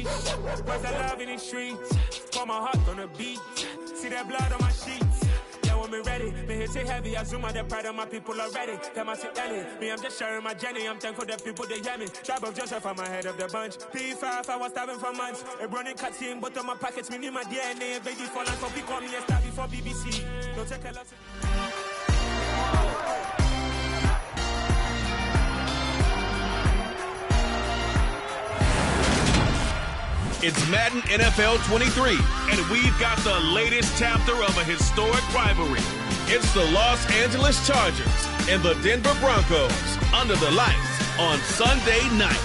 leash. Where's the love in these streets? Pour my heart on the beat. See that blood on my sheets. Yeah, when me ready, me hit it heavy. I zoom out the pride of my people already. Tell my shit early. Me, I'm just sharing my journey. I'm thankful that people, they hear me. Tribe of Joseph, I'm ahead of the bunch. P5, I was starving for months. A running cutscene, but on my pockets, me need my DNA. Baby for life, so we call me a star before BBC. Don't take a lot. It's Madden NFL 23, and we've got the latest chapter of a historic rivalry. It's the Los Angeles Chargers and the Denver Broncos under the lights on Sunday night.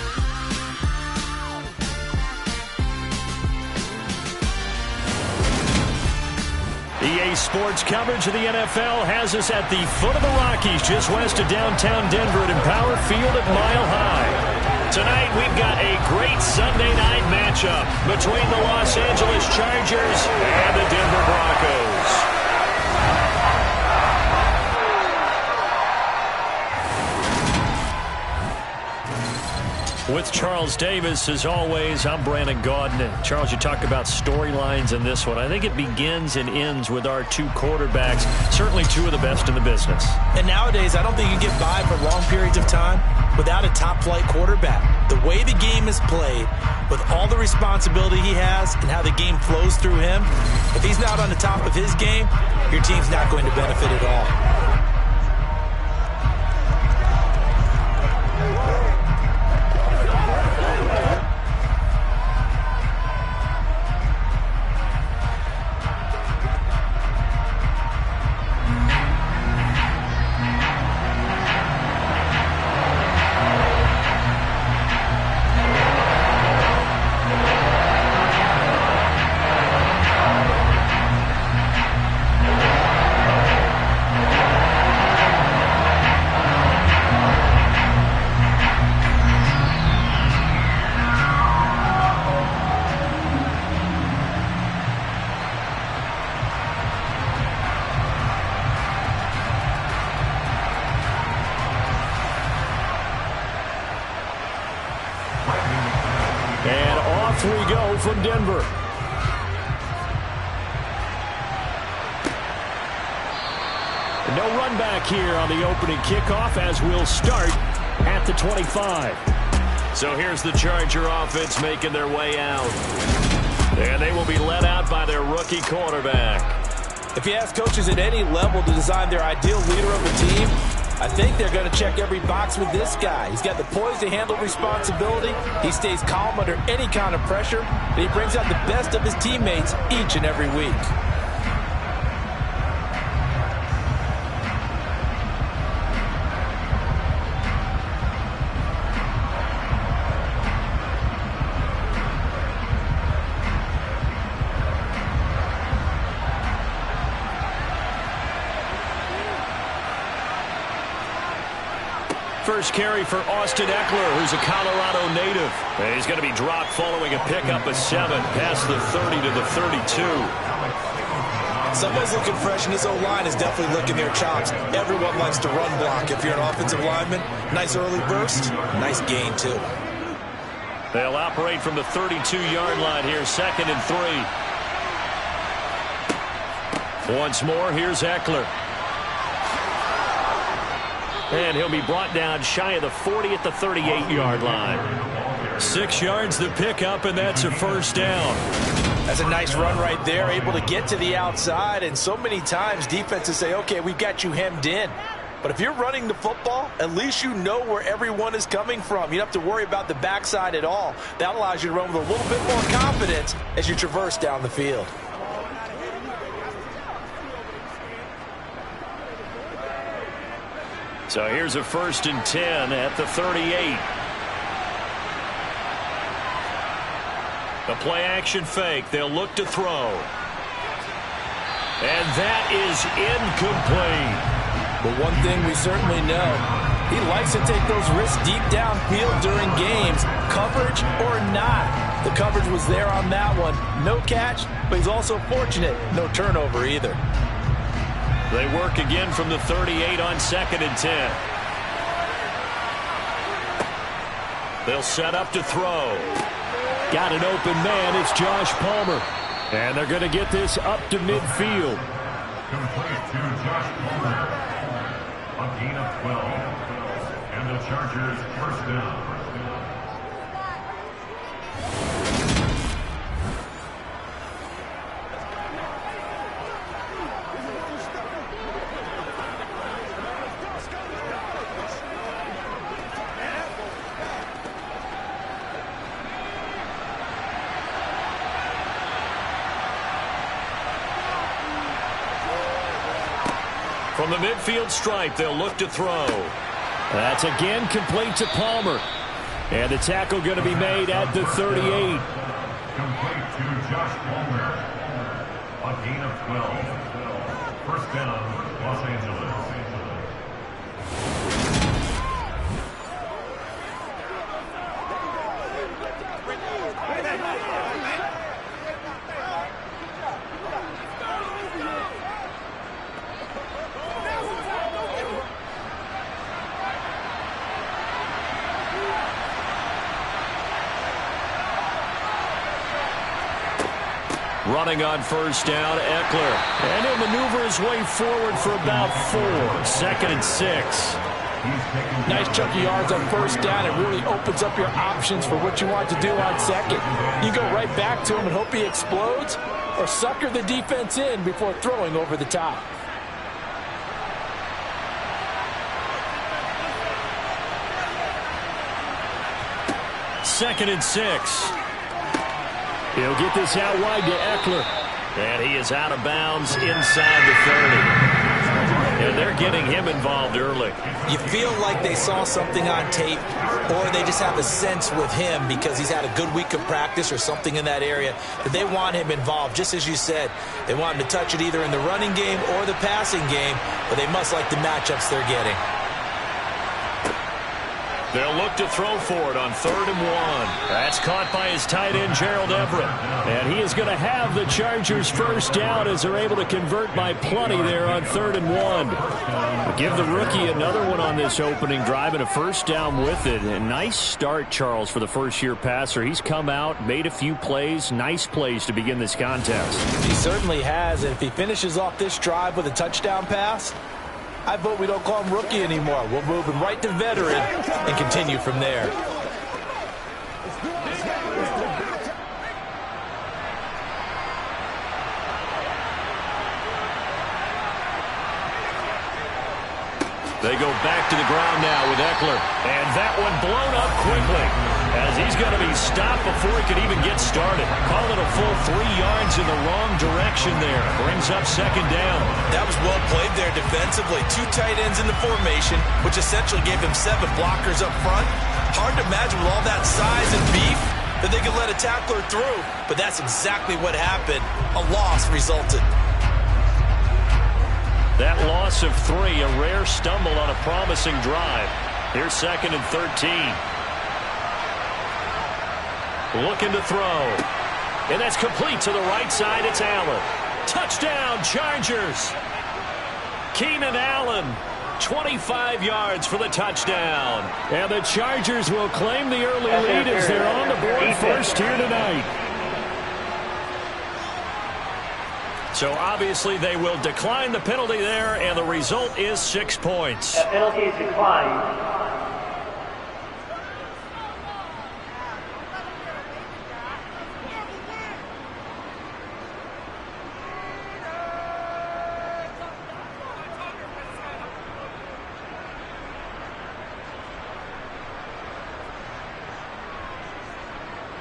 EA Sports coverage of the NFL has us at the foot of the Rockies, just west of downtown Denver at Empower Field at Mile High. Tonight, we've got a great Sunday night matchup between the Los Angeles Chargers and the Denver Broncos. With Charles Davis, as always, I'm Brandon Gaudin. Charles, you talk about storylines in this one. I think it begins and ends with our two quarterbacks, certainly two of the best in the business. And nowadays, I don't think you can get by for long periods of time without a top-flight quarterback. The way the game is played, with all the responsibility he has and how the game flows through him, if he's not on the top of his game, your team's not going to benefit at all. We go from Denver. No run back here on the opening kickoff as we'll start at the 25. So here's the Charger offense making their way out. And they will be led out by their rookie quarterback. If you ask coaches at any level to design their ideal leader of a team, I think they're going to check every box with this guy. He's got the poise to handle responsibility. He stays calm under any kind of pressure. And he brings out the best of his teammates each and every week. First carry for Austin Eckler, who's a Colorado native. And he's going to be dropped following a pickup of 7 past the 30 to the 32. Someone's looking fresh, and his O-line is definitely licking their chops. Everyone likes to run block. If you're an offensive lineman, nice early burst, nice gain, too. They'll operate from the 32-yard line here, 2nd and 3. Once more, here's Eckler. And he'll be brought down shy of the 40 at the 38-yard line. 6 yards the pickup, and that's a first down. That's a nice run right there, able to get to the outside. And so many times defenses say, okay, we've got you hemmed in. But if you're running the football, at least you know where everyone is coming from. You don't have to worry about the backside at all. That allows you to run with a little bit more confidence as you traverse down the field. So here's a 1st and 10 at the 38. The play action fake. They'll look to throw. And that is incomplete. But one thing we certainly know, he likes to take those risks deep downfield during games, coverage or not. The coverage was there on that one. No catch, but he's also fortunate. No turnover either. They work again from the 38 on 2nd and 10. They'll set up to throw. Got an open man. It's Josh Palmer. And they're going to get this up to midfield. Complete to Josh Palmer. A gain of 12. And the Chargers first down. From the midfield stripe, they'll look to throw. That's again complete to Palmer. And the tackle going to be made at the 38. Complete to Josh Palmer. A gain of 12. First down, Los Angeles. Running on first down, Eckler. And he'll maneuver his way forward for about 4. 2nd and 6. Nice chunky yards on first down. It really opens up your options for what you want to do on second. You go right back to him and hope he explodes, or sucker the defense in before throwing over the top. Second and 6. He'll get this out wide to Eckler. And he is out of bounds inside the 30. And they're getting him involved early. You feel like they saw something on tape, or they just have a sense with him because he's had a good week of practice or something in that area that they want him involved. Just as you said, they want him to touch it either in the running game or the passing game, but they must like the matchups they're getting. They'll look to throw for it on 3rd and 1. That's caught by his tight end, Gerald Everett. And he is going to have the Chargers first down as they're able to convert by plenty there on 3rd and 1. Give the rookie another one on this opening drive and a first down with it. A nice start, Charles, for the first-year passer. He's come out, made a few plays, nice plays to begin this contest. He certainly has, and if he finishes off this drive with a touchdown pass, I vote we don't call him rookie anymore. We'll move him right to veteran and continue from there. They go back to the ground now with Eckler. And that one blown up quickly as he's going to be stopped before he can even get started. Call it a full 3 yards in the wrong direction there. Brings up 2nd down. That was well played there defensively. 2 tight ends in the formation, which essentially gave him 7 blockers up front. Hard to imagine with all that size and beef that they could let a tackler through. But that's exactly what happened. A loss resulted. That loss of 3, a rare stumble on a promising drive. Here's 2nd and 13. Looking to throw. And that's complete to the right side. It's Allen. Touchdown, Chargers. Keenan Allen, 25 yards for the touchdown. And the Chargers will claim the early lead as they're on the board first here tonight. So obviously they will decline the penalty there, and the result is 6 points. That penalty is declined.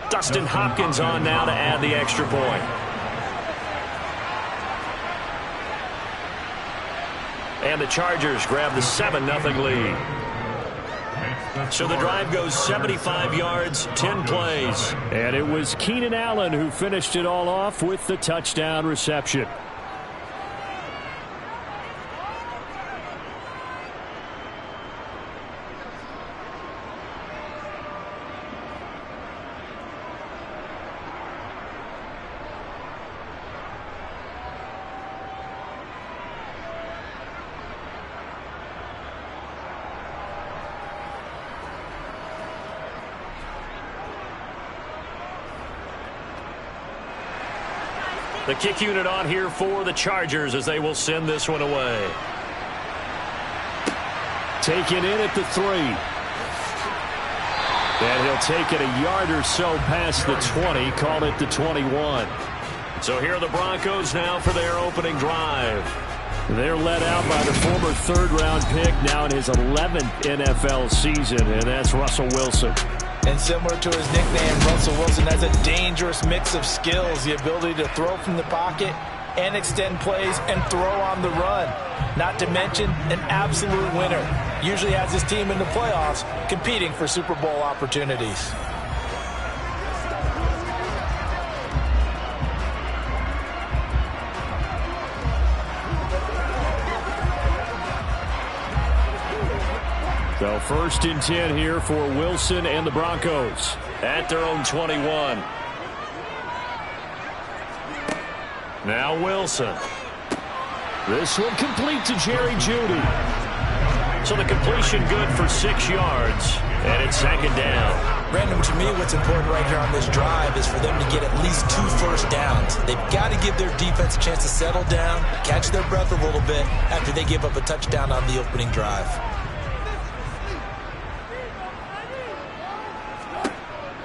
Dustin Hopkins on now to add the extra point. And the Chargers grab the 7-0 lead. So the drive goes 75 yards, 10 plays. And it was Keenan Allen who finished it all off with the touchdown reception. The kick unit on here for the Chargers as they will send this one away. Taken in at the 3. And he'll take it a yard or so past the 20, call it the 21. So here are the Broncos now for their opening drive. They're led out by the former third-round pick, now in his 11th NFL season, and that's Russell Wilson. And similar to his nickname, Russell Wilson has a dangerous mix of skills, the ability to throw from the pocket and extend plays and throw on the run. Not to mention an absolute winner. Usually has his team in the playoffs competing for Super Bowl opportunities. So 1st and 10 here for Wilson and the Broncos at their own 21. Now Wilson. This one complete to Jerry Jeudy. So the completion good for 6 yards, and it's 2nd down. Brandon, to me, what's important right here on this drive is for them to get at least 2 first downs. They've got to give their defense a chance to settle down, catch their breath a little bit after they give up a touchdown on the opening drive.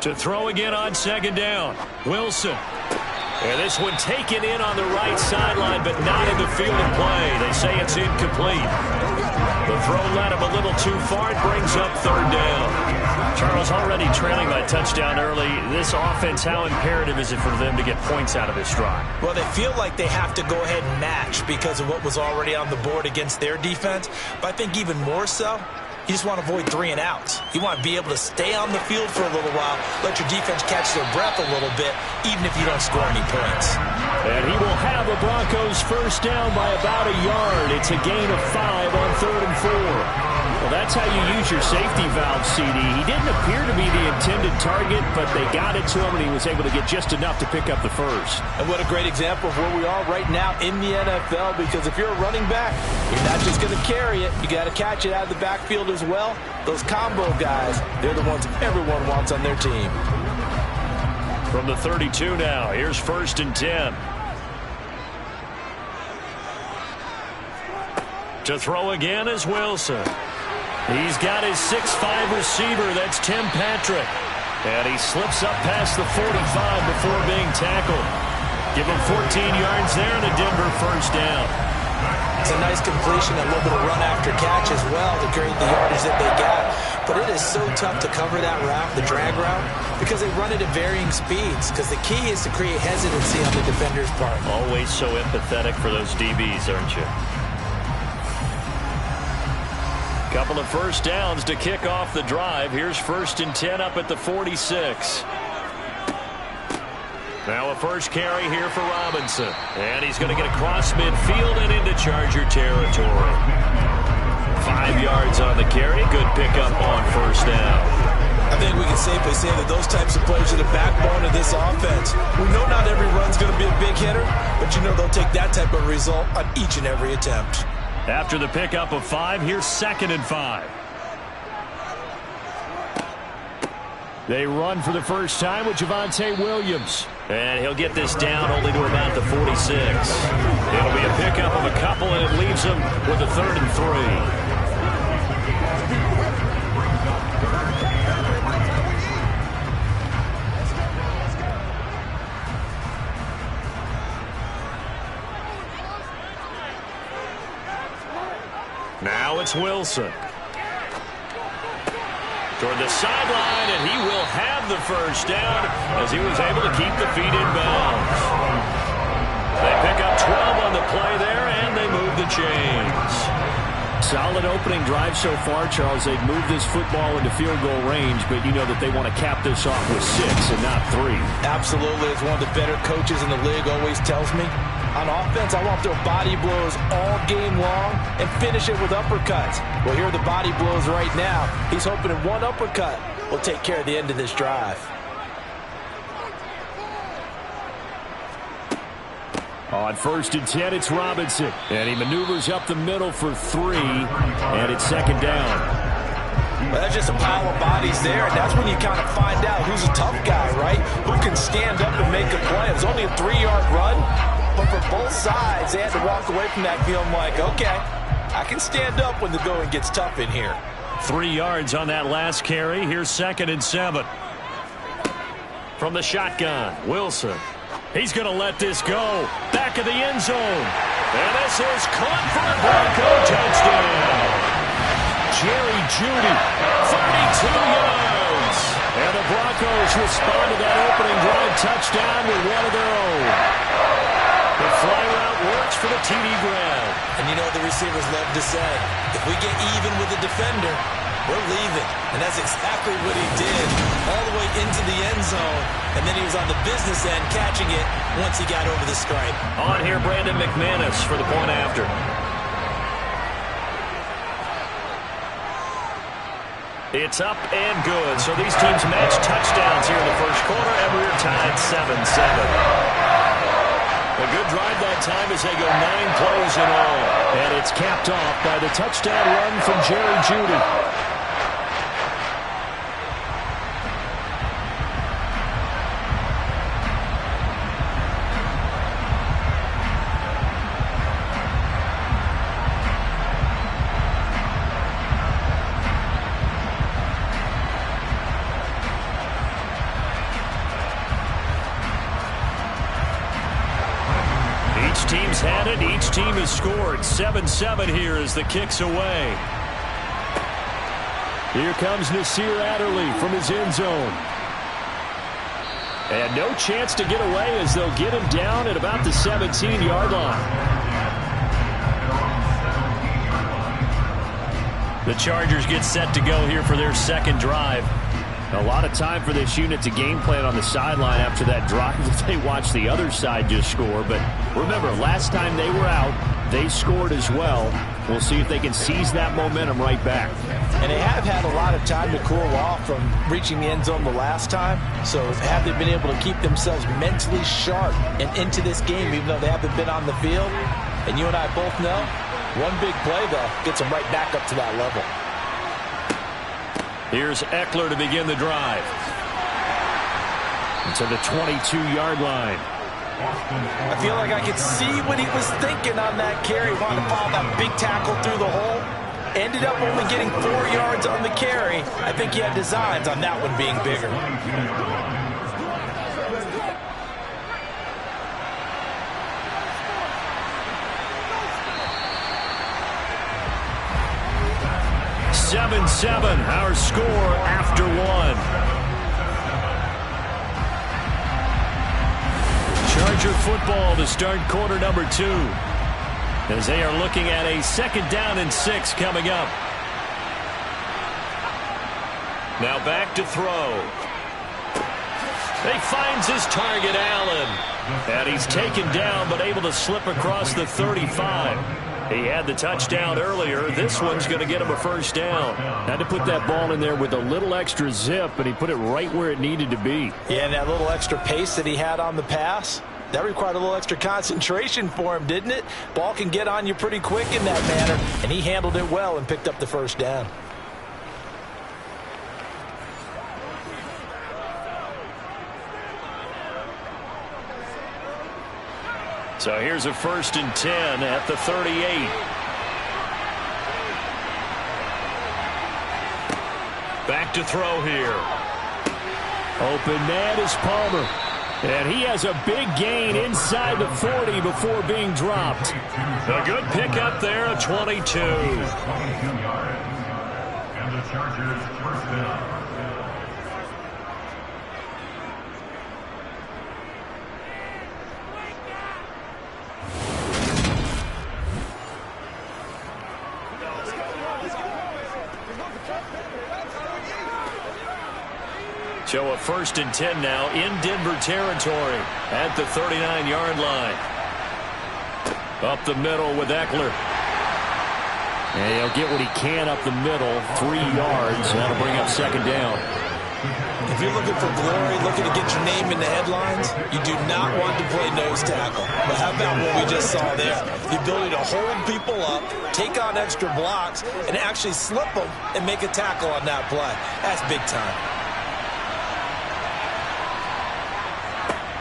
To throw again on 2nd down, Wilson. And this one taken in on the right sideline, but not in the field of play. They say it's incomplete. The throw led him a little too far. It brings up 3rd down. Charles, already trailing by touchdown early. This offense, how imperative is it for them to get points out of this drive? Well, they feel like they have to go ahead and match because of what was already on the board against their defense. But I think even more so, you just want to avoid 3 and outs. You want to be able to stay on the field for a little while, let your defense catch their breath a little bit, even if you don't score any points. And he will have the Broncos first down by about a yard. It's a gain of 5 on 3rd and 4. Well, that's how you use your safety valve, CD. He didn't appear to be the intended target, but they got it to him, and he was able to get just enough to pick up the first. And what a great example of where we are right now in the NFL, because if you're a running back, you're not just going to carry it. You got to catch it out of the backfield as well. Those combo guys, they're the ones everyone wants on their team. From the 32 now, here's 1st and 10. To throw again is Wilson. He's got his 6'5 receiver. That's Tim Patrick. And he slips up past the 45 before being tackled. Give him 14 yards there and a Denver first down. It's a nice completion, a little bit of run after catch as well to create the yardage that they got. But it is so tough to cover that route, the drag route, because they run it at varying speeds. Because the key is to create hesitancy on the defender's part. Always so empathetic for those DBs, aren't you? Couple of first downs to kick off the drive. Here's 1st and 10 up at the 46. Now a first carry here for Robinson. And he's going to get across midfield and into Charger territory. 5 yards on the carry. Good pickup on first down. I think we can safely say that those types of players are the backbone of this offense. We know not every run's going to be a big hitter, but you know they'll take that type of result on each and every attempt. After the pickup of 5, here's 2nd and 5. They run for the first time with Javonte Williams. And he'll get this down only to about the 46. It'll be a pickup of a couple, and it leaves him with a 3rd and 3. Now it's Wilson. Toward the sideline, and he will have the first down as he was able to keep the feet in bounds. They pick up 12 on the play there, and they move the chains. Solid opening drive so far, Charles. They've moved this football into field goal range, but you know that they want to cap this off with 6 and not 3. Absolutely. As one of the better coaches in the league always tells me, on offense, I want their body blows all game long and finish it with uppercuts. Well, here are the body blows right now. He's hoping in one uppercut will take care of the end of this drive. On 1st and 10, it's Robinson. And he maneuvers up the middle for 3, and it's 2nd down. Well, that's just a pile of bodies there, and that's when you kind of find out who's a tough guy, right? Who can stand up and make a play. It was only a 3-yard run, but for both sides, they had to walk away from that feeling like, okay, I can stand up when the going gets tough in here. 3 yards on that last carry. Here's 2nd and 7. From the shotgun, Wilson. He's going to let this go. Back of the end zone. And this is caught for a Bronco touchdown. Jerry Jeudy, 32 yards. And the Broncos respond to that opening drive touchdown with one of their own. The fly route works for the TD grab. And you know what the receivers love to say? If we get even with the defender, we're leaving. And that's exactly what he did all the way into the end zone. And then he was on the business end catching it once he got over the stripe. On here, Brandon McManus for the point after. It's up and good. So these teams match touchdowns here in the first quarter, and we're tied 7-7. A good drive that time as they go 9 plays in all. And it's capped off by the touchdown run from Jerry Jeudy. Team's had it. Each team has scored. 7-7 here as the kick's away. Here comes Nasir Adderley from his end zone. And no chance to get away as they'll get him down at about the 17-yard line. The Chargers get set to go here for their second drive. A lot of time for this unit to game plan on the sideline after that drive that they watched the other side just score. But remember, last time they were out, they scored as well. We'll see if they can seize that momentum right back. And they have had a lot of time to cool off from reaching the end zone the last time. So have they been able to keep themselves mentally sharp and into this game even though they haven't been on the field? And you and I both know, one big play, though, gets them right back up to that level. Here's Eckler to begin the drive. To the 22-yard line. I feel like I could see what he was thinking on that carry. Wanted to follow that big tackle through the hole. Ended up only getting 4 yards on the carry. I think he had designs on that one being bigger. 7-7, our score after one. Charger football to start quarter number 2. As they are looking at a 2nd down and 6 coming up. Now back to throw. He finds his target, Allen. And he's taken down but able to slip across the 35. He had the touchdown earlier. This one's going to get him a first down. Had to put that ball in there with a little extra zip, and he put it right where it needed to be. Yeah, and that little extra pace that he had on the pass, that required a little extra concentration for him, didn't it? Ball can get on you pretty quick in that manner, and he handled it well and picked up the first down. So here's a 1st and 10 at the 38. Back to throw here. Open man is Palmer. And he has a big gain inside the 40 before being dropped. A good pickup there, a 22. 22 yards. And the Chargers first down. So a 1st and 10 now in Denver territory at the 39-yard line. Up the middle with Eckler. And he'll get what he can up the middle, 3 yards. That'll bring up 2nd down. If you're looking for glory, looking to get your name in the headlines, you do not want to play nose tackle. But how about what we just saw there? The ability to hold people up, take on extra blocks, and actually slip them and make a tackle on that play. That's big time.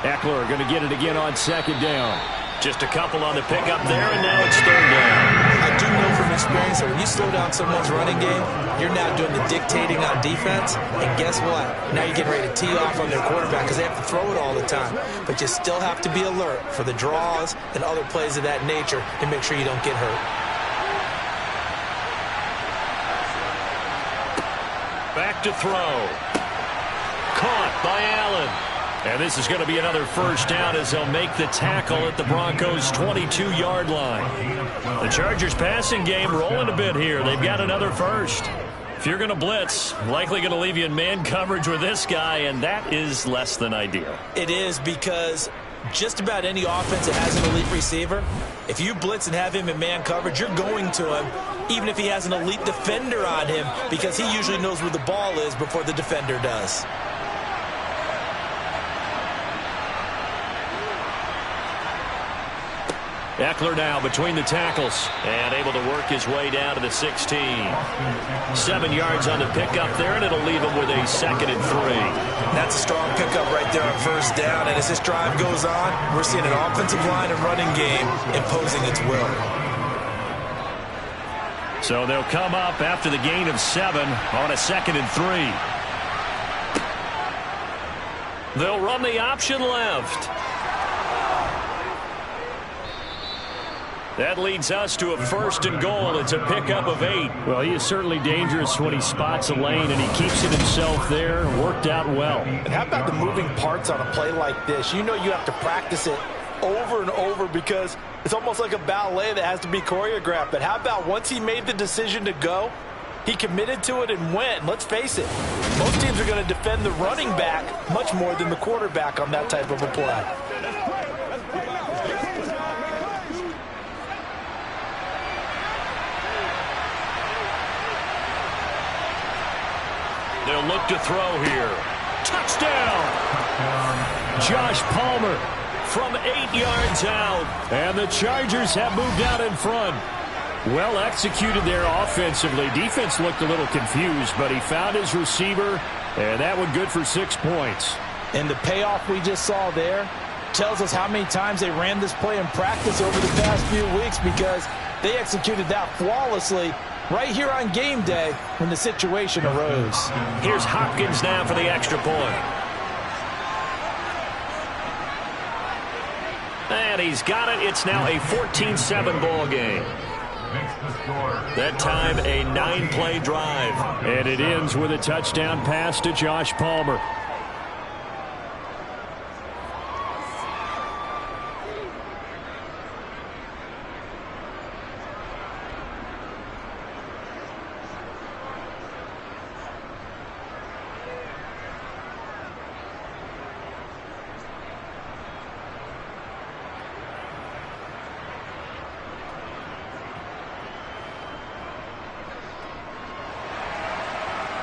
Eckler going to get it again on second down. Just a couple on the pickup there, and now it's third down. I do know from experience that when you slow down someone's running game, you're now doing the dictating on defense. And guess what? Now you're getting ready to tee off on their quarterback because they have to throw it all the time. But you still have to be alert for the draws and other plays of that nature and make sure you don't get hurt. Back to throw. Caught by Allen. And this is going to be another first down as they'll make the tackle at the Broncos' 22-yard line. The Chargers' passing game rolling a bit here. They've got another first. If you're going to blitz, likely going to leave you in man coverage with this guy, and that is less than ideal. It is, because just about any offense that has an elite receiver, if you blitz and have him in man coverage, you're going to him, even if he has an elite defender on him, because he usually knows where the ball is before the defender does. Eckler now between the tackles and able to work his way down to the 16. 7 yards on the pickup there, and it'll leave him with a 2nd and 3. That's a strong pickup right there on first down, and as this drive goes on, we're seeing an offensive line and running game imposing its will. So they'll come up after the gain of 7 on a 2nd and 3. They'll run the option left. That leads us to a 1st and goal. It's a pickup of 8. Well, he is certainly dangerous when he spots a lane, and he keeps it himself there. Worked out well. And how about the moving parts on a play like this? You know you have to practice it over and over because it's almost like a ballet that has to be choreographed. But how about once he made the decision to go, he committed to it and went. And let's face it, most teams are going to defend the running back much more than the quarterback on that type of a play. They'll look to throw here. Touchdown! Josh Palmer from 8 yards out. And the Chargers have moved out in front. Well executed there offensively. Defense looked a little confused, but he found his receiver, and that one good for 6 points. And the payoff we just saw there tells us how many times they ran this play in practice over the past few weeks, because they executed that flawlessly right here on game day when the situation arose. Here's Hopkins now for the extra point. And he's got it. It's now a 14-7 ball game. That time a 9-play drive. And it ends with a touchdown pass to Josh Palmer.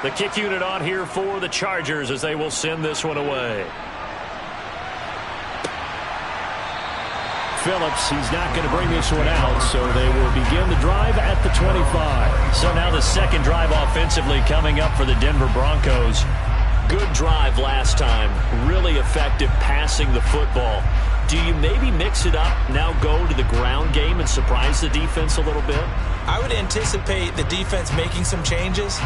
The kick unit on here for the Chargers as they will send this one away. Phillips, he's not going to bring this one out, so they will begin the drive at the 25. So now the second drive offensively coming up for the Denver Broncos. Good drive last time. Really effective passing the football. Do you maybe mix it up, now go to the ground game and surprise the defense a little bit? I would anticipate the defense making some changes,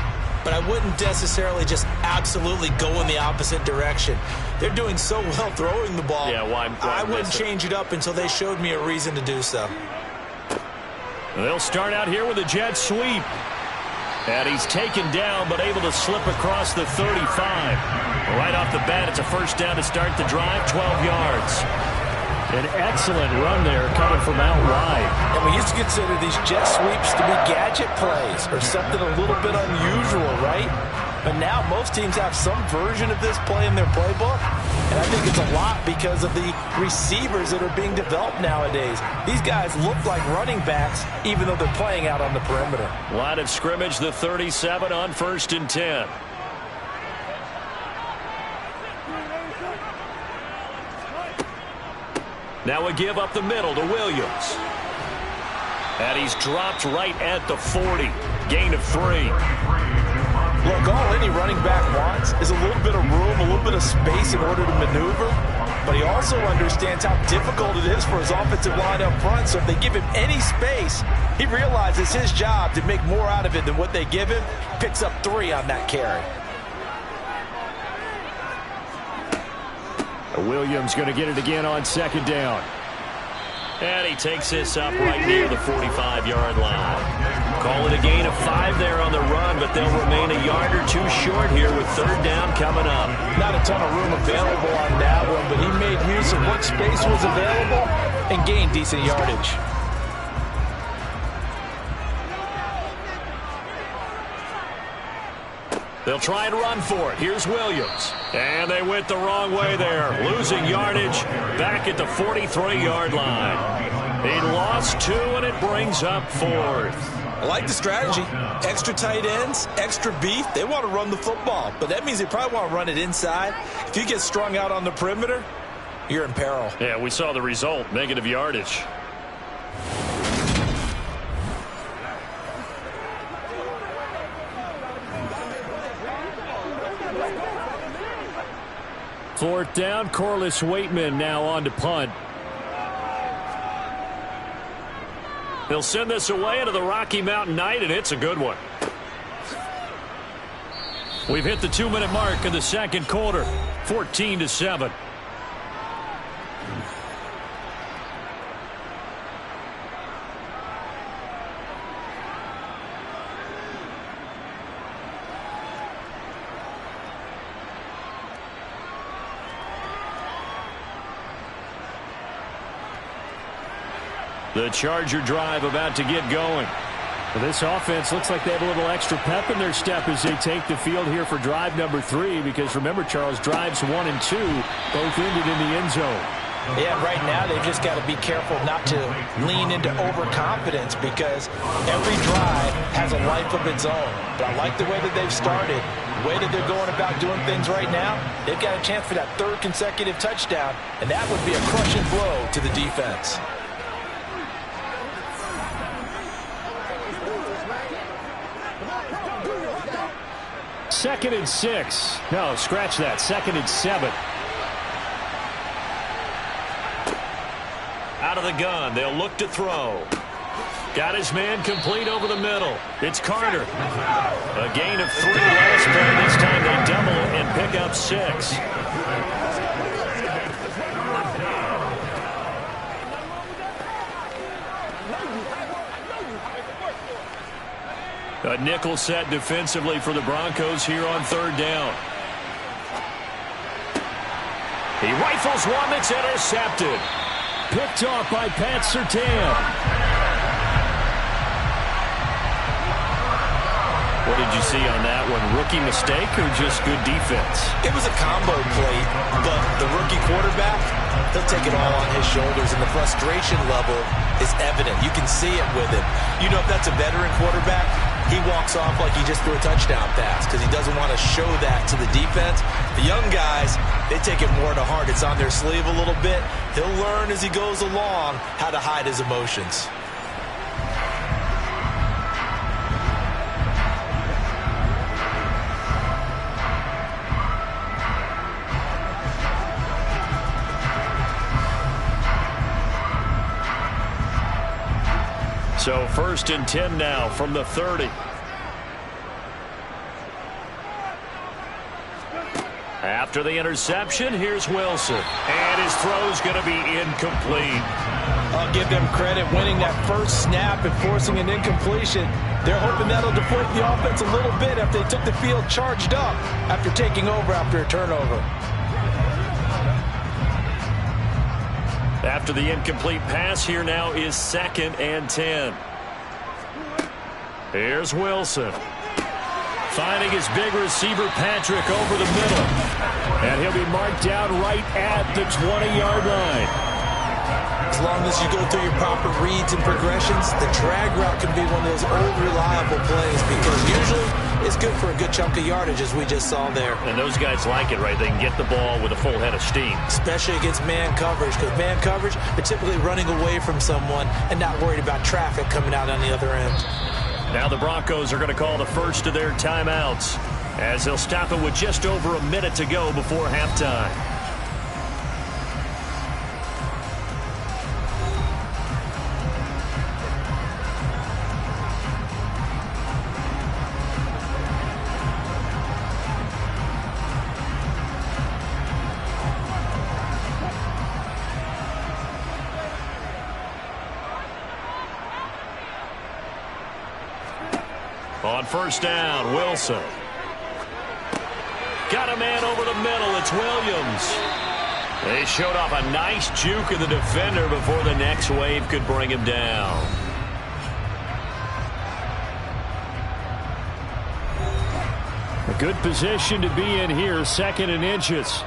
but I wouldn't necessarily just absolutely go in the opposite direction. They're doing so well throwing the ball. Yeah, why I wouldn't change it up until they showed me a reason to do so. They'll start out here with a jet sweep. And he's taken down, but able to slip across the 35. Right off the bat, it's a first down to start the drive, 12 yards. An excellent run there coming from out wide. And we used to consider these jet sweeps to be gadget plays or something a little bit unusual, right? But now most teams have some version of this play in their playbook. And I think it's a lot because of the receivers that are being developed nowadays. These guys look like running backs even though they're playing out on the perimeter. Line of scrimmage, the 37 on 1st and 10. Now a give up the middle to Williams. And he's dropped right at the 40. Gain of 3. Look, all any running back wants is a little bit of room, a little bit of space in order to maneuver. But he also understands how difficult it is for his offensive line up front. So if they give him any space, he realizes his job to make more out of it than what they give him. Picks up 3 on that carry. Williams going to get it again on 2nd down. And he takes this up right near the 45-yard line. Call it a gain of 5 there on the run, but they'll remain a yard or 2 short here with 3rd down coming up. Not a ton of room available on that one, but he made use of what space was available and gained decent yardage. They'll try and run for it. Here's Williams. And they went the wrong way there. Losing yardage back at the 43-yard line. He lost 2, and it brings up 4th. I like the strategy. Extra tight ends, extra beef. They want to run the football, but that means they probably want to run it inside. If you get strung out on the perimeter, you're in peril. Yeah, we saw the result. Negative yardage. Fourth down, Corliss Waitman now on to punt. They'll send this away into the Rocky Mountain night, and it's a good one. We've hit the 2-minute mark in the 2nd quarter, 14-7. The Charger drive about to get going. Well, this offense looks like they have a little extra pep in their step as they take the field here for drive number 3, because remember, Charles, drives 1 and 2 both ended in the end zone. Yeah, right now they've just got to be careful not to lean into overconfidence, because every drive has a life of its own. But I like the way that they've started, the way that they're going about doing things right now. They've got a chance for that 3rd consecutive touchdown, and that would be a crushing blow to the defense. Second and 6. No, scratch that. 2nd and 7. Out of the gun. They'll look to throw. Got his man complete over the middle. It's Carter. A gain of 3 last play. This time they double and pick up 6. A nickel set defensively for the Broncos here on 3rd down. He rifles one that's intercepted. Picked off by Pat Surtain. What did you see on that one? Rookie mistake or just good defense? It was a combo play, but the rookie quarterback, he'll take it all on his shoulders, and the frustration level is evident. You can see it with him. You know, if that's a veteran quarterback, he walks off like he just threw a touchdown pass because he doesn't want to show that to the defense. The young guys, they take it more to heart. It's on their sleeve a little bit. He'll learn as he goes along how to hide his emotions. So 1st and 10 now from the 30. After the interception, here's Wilson. And his throw's going to be incomplete. I'll give them credit winning that first snap and forcing an incompletion. They're hoping that'll deflate the offense a little bit after they took the field charged up after taking over after a turnover. After the incomplete pass, here now is 2nd and 10. Here's Wilson. Finding his big receiver, Patrick, over the middle. And he'll be marked down right at the 20-yard line. As long as you go through your proper reads and progressions, the drag route can be one of those old reliable plays, because usually it's good for a good chunk of yardage, as we just saw there. And those guys like it, right? They can get the ball with a full head of steam. Especially against man coverage, because man coverage, they're typically running away from someone and not worried about traffic coming out on the other end. Now the Broncos are going to call the first of their timeouts, as they'll stop it with just over a minute to go before halftime. On first down, Wilson. Got a man over the middle. It's Williams. They showed off a nice juke of the defender before the next wave could bring him down. A good position to be in here, 2nd and inches.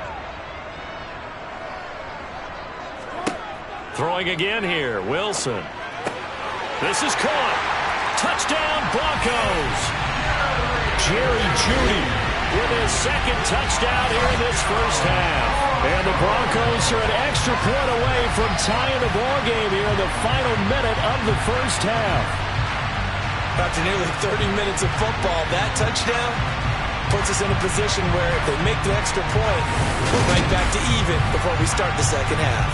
Throwing again here, Wilson. This is caught. Touchdown, Broncos. Jerry Jeudy with his 2nd touchdown here in this first half. And the Broncos are an extra point away from tying the ball game here in the final minute of the first half. After nearly 30 minutes of football, that touchdown puts us in a position where if they make the extra point, we're right back to even before we start the second half.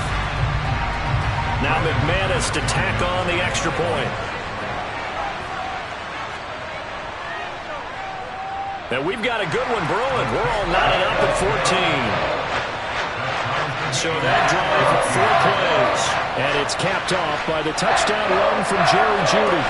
Now McManus to tack on the extra point. And we've got a good one brewing. We're all knotted up at 14. So that drive of 4 plays. And it's capped off by the touchdown run from Jerry Jeudy.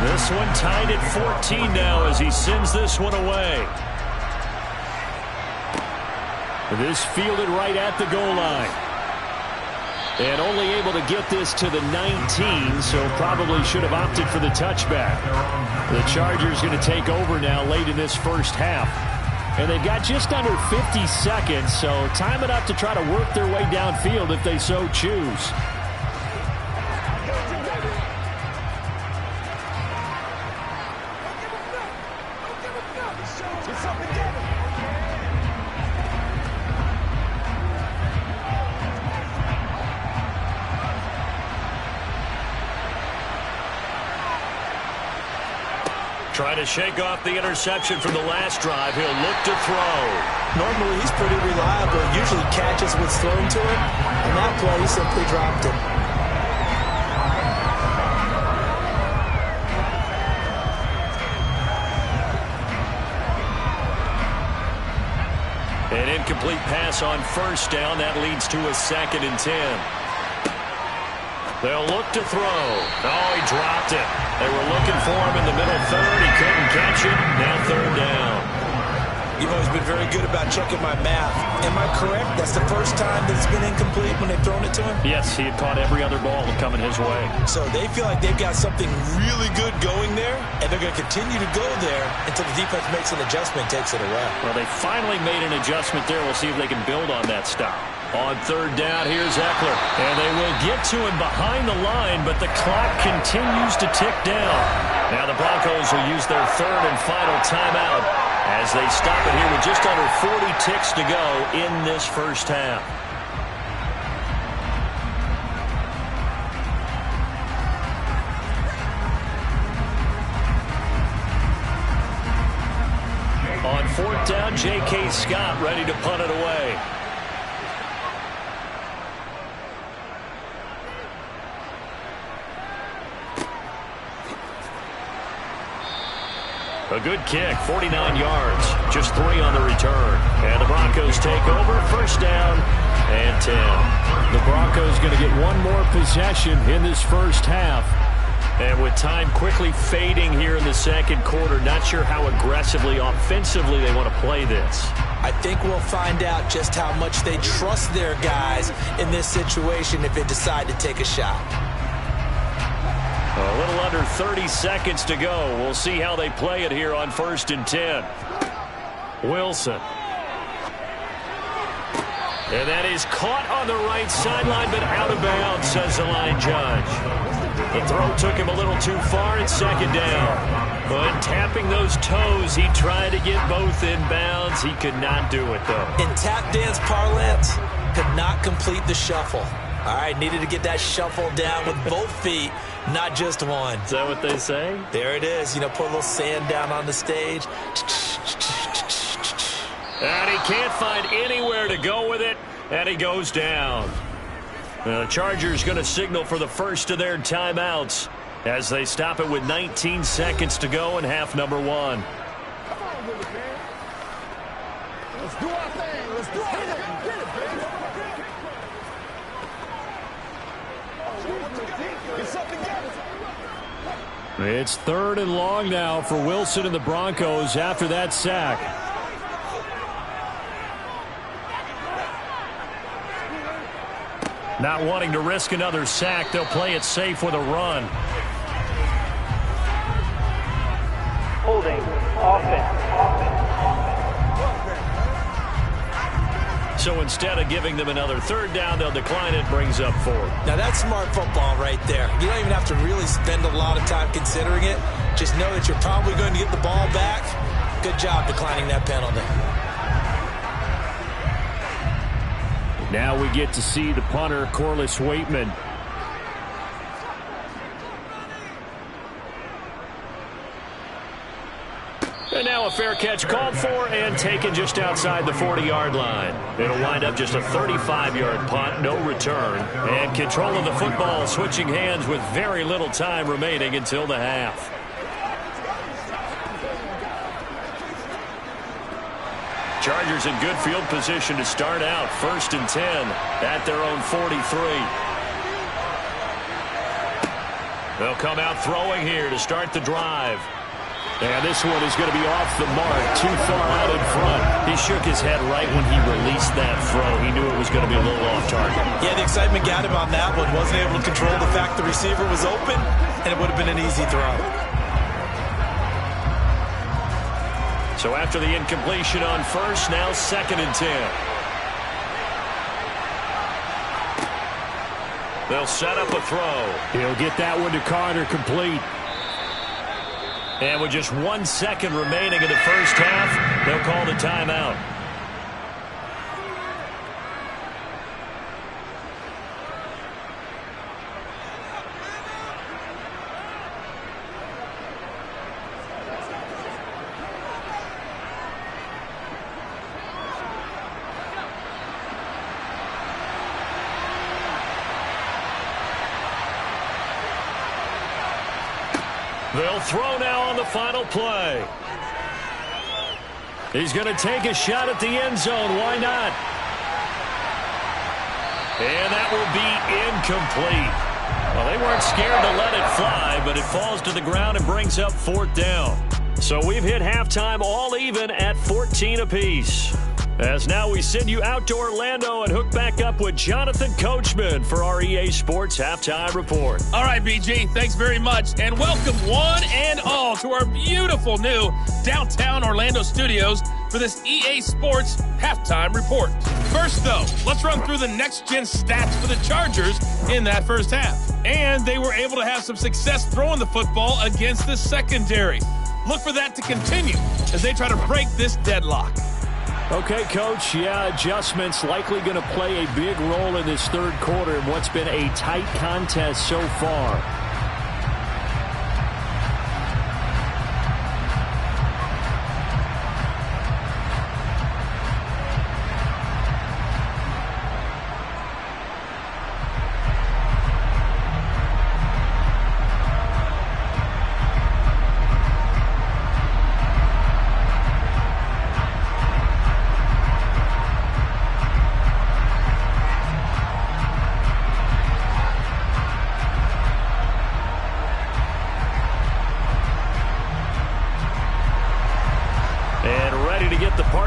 This one tied at 14 now as he sends this one away. This fielded right at the goal line. And only able to get this to the 19, so probably should have opted for the touchback. The Chargers going to take over now late in this first half. And they've got just under 50 seconds, so time enough to try to work their way downfield if they so choose. Trying to shake off the interception from the last drive. He'll look to throw. Normally, he's pretty reliable. Usually catches what's thrown to him. And that play, he simply dropped it. An incomplete pass on first down. That leads to a 2nd and 10. They'll look to throw. Oh, he dropped it. They were looking for him in the middle third. He couldn't catch it. Now 3rd down. You've always been very good about checking my math. Am I correct? That's the first time that it's been incomplete when they've thrown it to him? Yes, he had caught every other ball coming his way. So they feel like they've got something really good going there, and they're going to continue to go there until the defense makes an adjustment and takes it away. Well, they finally made an adjustment there. We'll see if they can build on that stop. On 3rd down, here's Eckler. And they will get to him behind the line, but the clock continues to tick down. Now the Broncos will use their 3rd and final timeout as they stop it here with just under 40 ticks to go in this first half. On 4th down, J.K. Scott ready to punt it away. A good kick, 49 yards, just 3 on the return. And the Broncos take over, 1st down and 10. The Broncos going to get one more possession in this first half. And with time quickly fading here in the 2nd quarter, not sure how aggressively, offensively they want to play this. I think we'll find out just how much they trust their guys in this situation if they decide to take a shot. A little under 30 seconds to go. We'll see how they play it here on 1st and 10. Wilson. And that is caught on the right sideline, but out of bounds, says the line judge. The throw took him a little too far at 2nd down. But tapping those toes, he tried to get both in bounds. He could not do it, though. In tap dance parlance, could not complete the shuffle. All right, needed to get that shuffle down with both feet, not just one. Is that what they say? There it is. You know, put a little sand down on the stage. And he can't find anywhere to go with it, and he goes down. The Chargers going to signal for the first of their timeouts as they stop it with 19 seconds to go in half number 1. Come on with it, man. Let's do our thing. Let's do our thing. Get it, baby. Get something together. It's 3rd and long now for Wilson and the Broncos after that sack. Not wanting to risk another sack, they'll play it safe with a run. Holding. Offense. So instead of giving them another 3rd down, they'll decline it, brings up 4th. Now that's smart football right there. You don't even have to really spend a lot of time considering it. Just know that you're probably going to get the ball back. Good job declining that penalty. Now we get to see the punter, Corliss Waitman. And now a fair catch called for and taken just outside the 40-yard line. It'll wind up just a 35-yard punt, no return. And control of the football switching hands with very little time remaining until the half. Chargers in good field position to start out. 1st and 10 at their own 43. They'll come out throwing here to start the drive. And this one is going to be off the mark, too far out in front. He shook his head right when he released that throw. He knew it was going to be a little off target. Yeah, the excitement got him on that one. Wasn't able to control the fact the receiver was open, and it would have been an easy throw. So after the incompletion on 1st, now 2nd and 10. They'll set up a throw. He'll get that one to Carter, complete. And with just 1 second remaining in the first half, they'll call the timeout. They'll throw now on the final play. He's going to take a shot at the end zone. Why not? And that will be incomplete. Well, they weren't scared to let it fly, but it falls to the ground and brings up 4th down. So we've hit halftime all even at 14 apiece. As now we send you out to Orlando and hook back up with Jonathan Coachman for our EA Sports Halftime Report. All right, BG, thanks very much. And welcome one and all to our beautiful new downtown Orlando studios for this EA Sports Halftime Report. First, though, let's run through the next-gen stats for the Chargers in that first half. And they were able to have some success throwing the football against the secondary. Look for that to continue as they try to break this deadlock. Okay, Coach, yeah, adjustments likely going to play a big role in this third quarter in what's been a tight contest so far.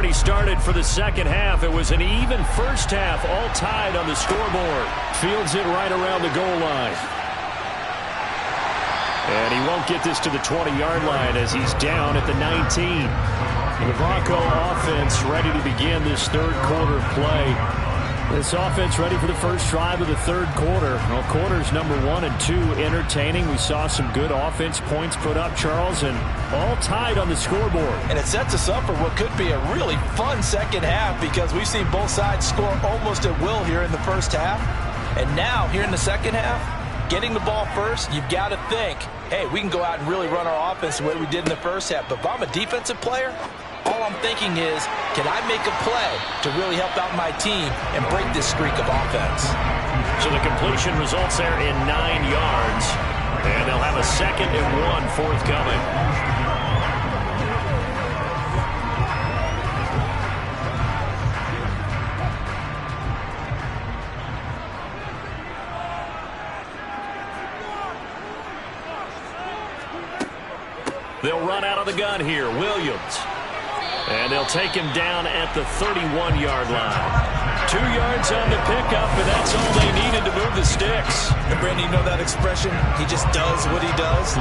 already started for the second half. It was an even first half, all tied on the scoreboard. Fields it right around the goal line. And he won't get this to the 20-yard line as he's down at the 19. The Bronco offense ready to begin this third quarter play. This offense ready for the first drive of the third quarter. Well, quarters number 1 and 2 entertaining. We saw some good offense points put up, Charles, and all tied on the scoreboard. And it sets us up for what could be a really fun second half because we've seen both sides score almost at will here in the first half. And now, here in the second half, getting the ball first, you've got to think, hey, we can go out and really run our offense the way we did in the first half. But if I'm a defensive player, all I'm thinking is, can I make a play to really help out my team and break this streak of offense? So the completion results there in 9 yards. And they'll have a 2nd and 1 forthcoming. They'll run out of the gun here. Williams. And they'll take him down at the 31-yard line. 2 yards on the pickup, and that's all they needed to move the sticks. And Brandon, you know that expression? He just does what he does.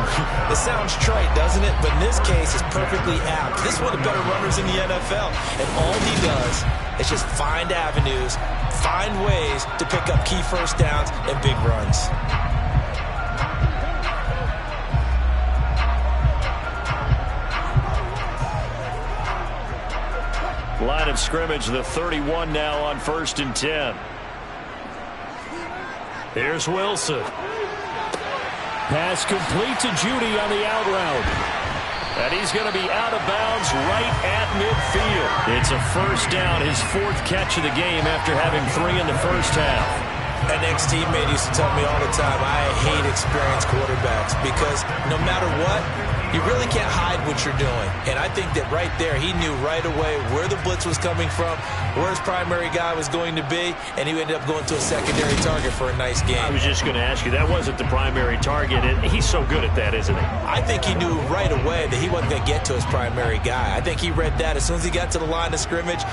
It sounds trite, doesn't it? But in this case, it's perfectly apt. This is one of the better runners in the NFL. And all he does is just find avenues, find ways to pick up key first downs and big runs. Line of scrimmage, the 31 now on 1st and 10. Here's Wilson. Pass complete to Judy on the out route. And he's going to be out of bounds right at midfield. It's a first down, his 4th catch of the game after having 3 in the first half. An ex-teammate used to tell me all the time, I hate experienced quarterbacks because no matter what, you really can't hide what you're doing. And I think that right there, he knew right away where the blitz was coming from, where his primary guy was going to be, and he ended up going to a secondary target for a nice game. I was just going to ask you, that wasn't the primary target, and he's so good at that, isn't he? I think he knew right away that he wasn't going to get to his primary guy. I think he read that as soon as he got to the line of scrimmage,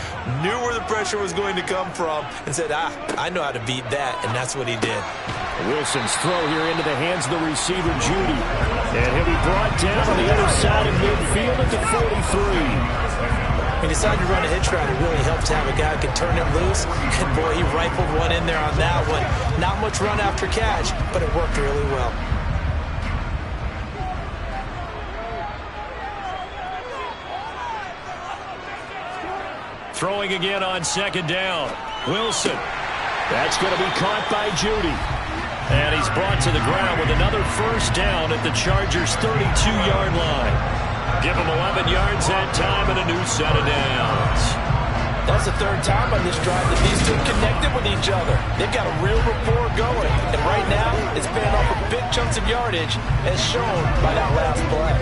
knew where the pressure was going to come from, and said, I know how to beat that, and that's what he did. Wilson's throw here into the hands of the receiver, Judy. And he'll be brought down on the other side of midfield at the 43. He decided to run a hitch route. It really helps to have a guy who can turn it loose. And, boy, he rifled one in there on that one. Not much run after catch, but it worked really well. Throwing again on 2nd down. Wilson. That's going to be caught by Judy. And he's brought to the ground with another first down at the Chargers' 32-yard line. Give him 11 yards that time and a new set of downs. That's the 3rd time on this drive that these two connected with each other. They've got a real rapport going. And right now, it's paying off with big chunks of yardage as shown by that last play.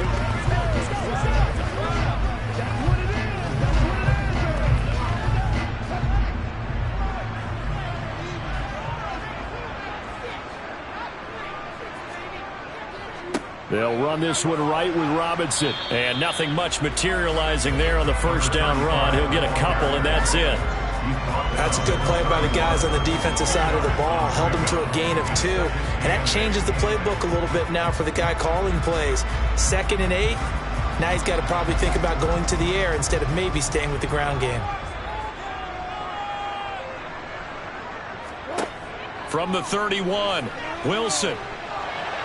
They'll run this one right with Robinson. And nothing much materializing there on the first down run. He'll get a couple, and that's it. That's a good play by the guys on the defensive side of the ball. Held him to a gain of 2. And that changes the playbook a little bit now for the guy calling plays. 2nd and 8. Now he's got to probably think about going to the air instead of maybe staying with the ground game. From the 31, Wilson.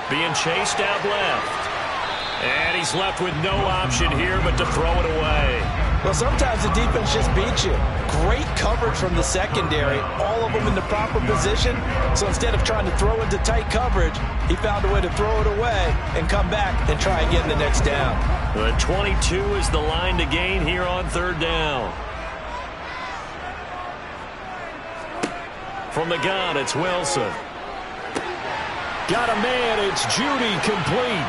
Being chased out left. And he's left with no option here but to throw it away. Well, sometimes the defense just beats you. Great coverage from the secondary. All of them in the proper position. So instead of trying to throw into tight coverage, he found a way to throw it away and come back and try again the next down. The 22 is the line to gain here on 3rd down. From the gun, it's Wilson. Got a man, it's Judy, complete.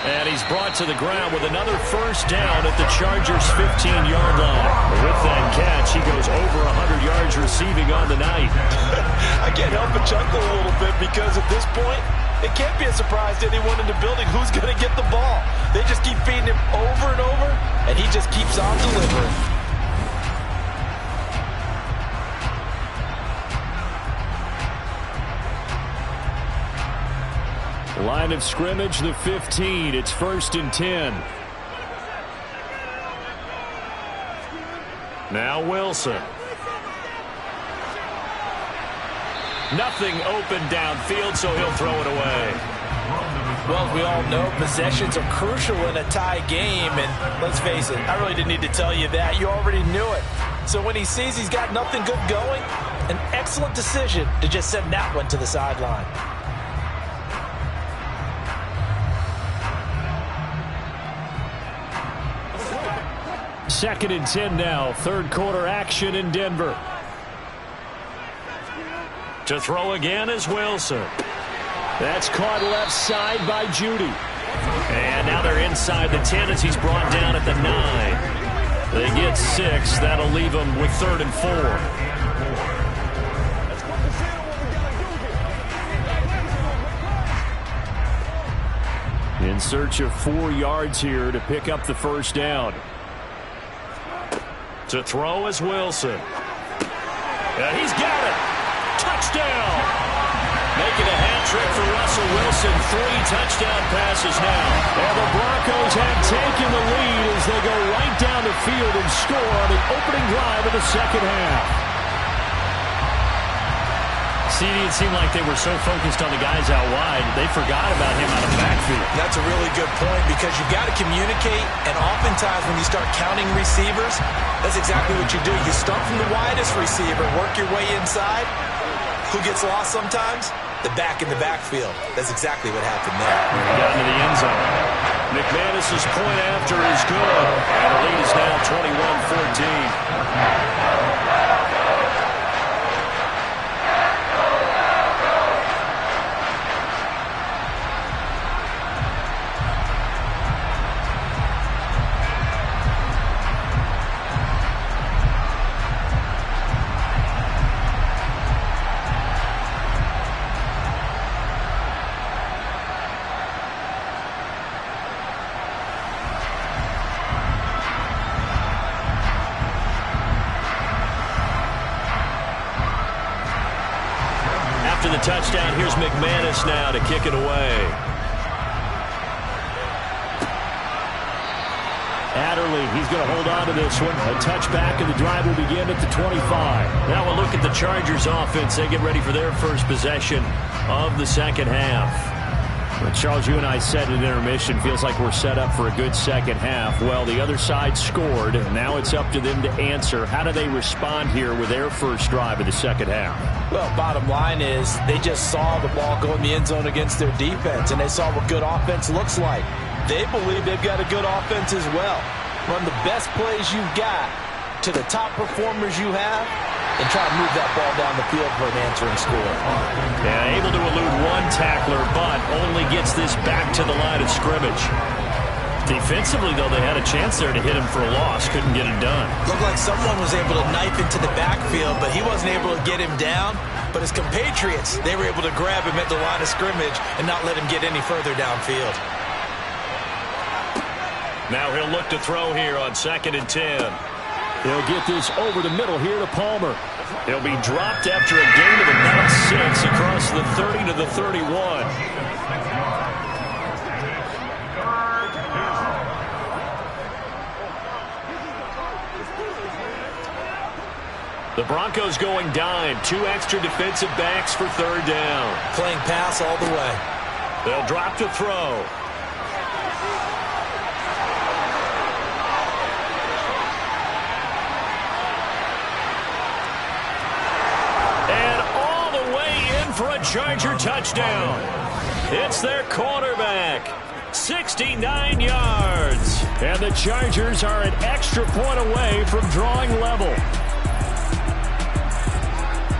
And he's brought to the ground with another first down at the Chargers' 15-yard line. With that catch, he goes over 100 yards receiving on the night. I can't help but chuckle a little bit because at this point, it can't be a surprise to anyone in the building who's going to get the ball. They just keep feeding him over and over, and he just keeps on delivering. Line of scrimmage, the 15. It's 1st and 10. Now Wilson. Nothing open downfield, so he'll throw it away. Well, as we all know, possessions are crucial in a tie game, and let's face it, I really didn't need to tell you that. You already knew it. So when he sees he's got nothing good going, an excellent decision to just send that one to the sideline. Second and 10 now. Third quarter action in Denver. To throw again is Wilson. That's caught left side by Judy. And now they're inside the 10 as he's brought down at the 9. They get 6. That'll leave them with 3rd and 4. In search of 4 yards here to pick up the first down. To throw is Wilson. And he's got it. Touchdown. Making a hat trick for Russell Wilson. 3 touchdown passes now. And the Broncos have taken the lead as they go right down the field and score on the opening drive of the second half. CD, it seemed like they were so focused on the guys out wide, they forgot about him out of the backfield. That's a really good point because you've got to communicate, and oftentimes when you start counting receivers, that's exactly what you do. You start from the widest receiver, work your way inside. Who gets lost sometimes? The back in the backfield. That's exactly what happened there. Got into the end zone. McManus's point after is good, and the lead is now 21-14. Touchdown. Here's McManus now to kick it away. Adderley, he's going to hold on to this one. A touchback, and the drive will begin at the 25. Now we'll look at the Chargers offense. They get ready for their first possession of the second half. Well, Charles, you and I said in intermission, feels like we're set up for a good second half. Well, the other side scored. Now it's up to them to answer. How do they respond here with their first drive of the second half? Well, bottom line is they just saw the ball go in the end zone against their defense, and they saw what good offense looks like. They believe they've got a good offense as well. Run the best plays you've got to the top performers you have, and try to move that ball down the field for an answering score. Yeah, able to elude one tackler, but only gets this back to the line of scrimmage. Defensively, though, they had a chance there to hit him for a loss. Couldn't get it done. Looked like someone was able to knife into the backfield, but he wasn't able to get him down. But his compatriots, they were able to grab him at the line of scrimmage and not let him get any further downfield. Now he'll look to throw here on 2nd and 10. He'll get this over the middle here to Palmer. He'll be dropped after a gain of about 6 across the 30 to the 31. The Broncos going dime. 2 extra defensive backs for 3rd down. Playing pass all the way. They'll drop to throw. For a Charger touchdown. It's their quarterback. 69 yards. And the Chargers are an extra point away from drawing level.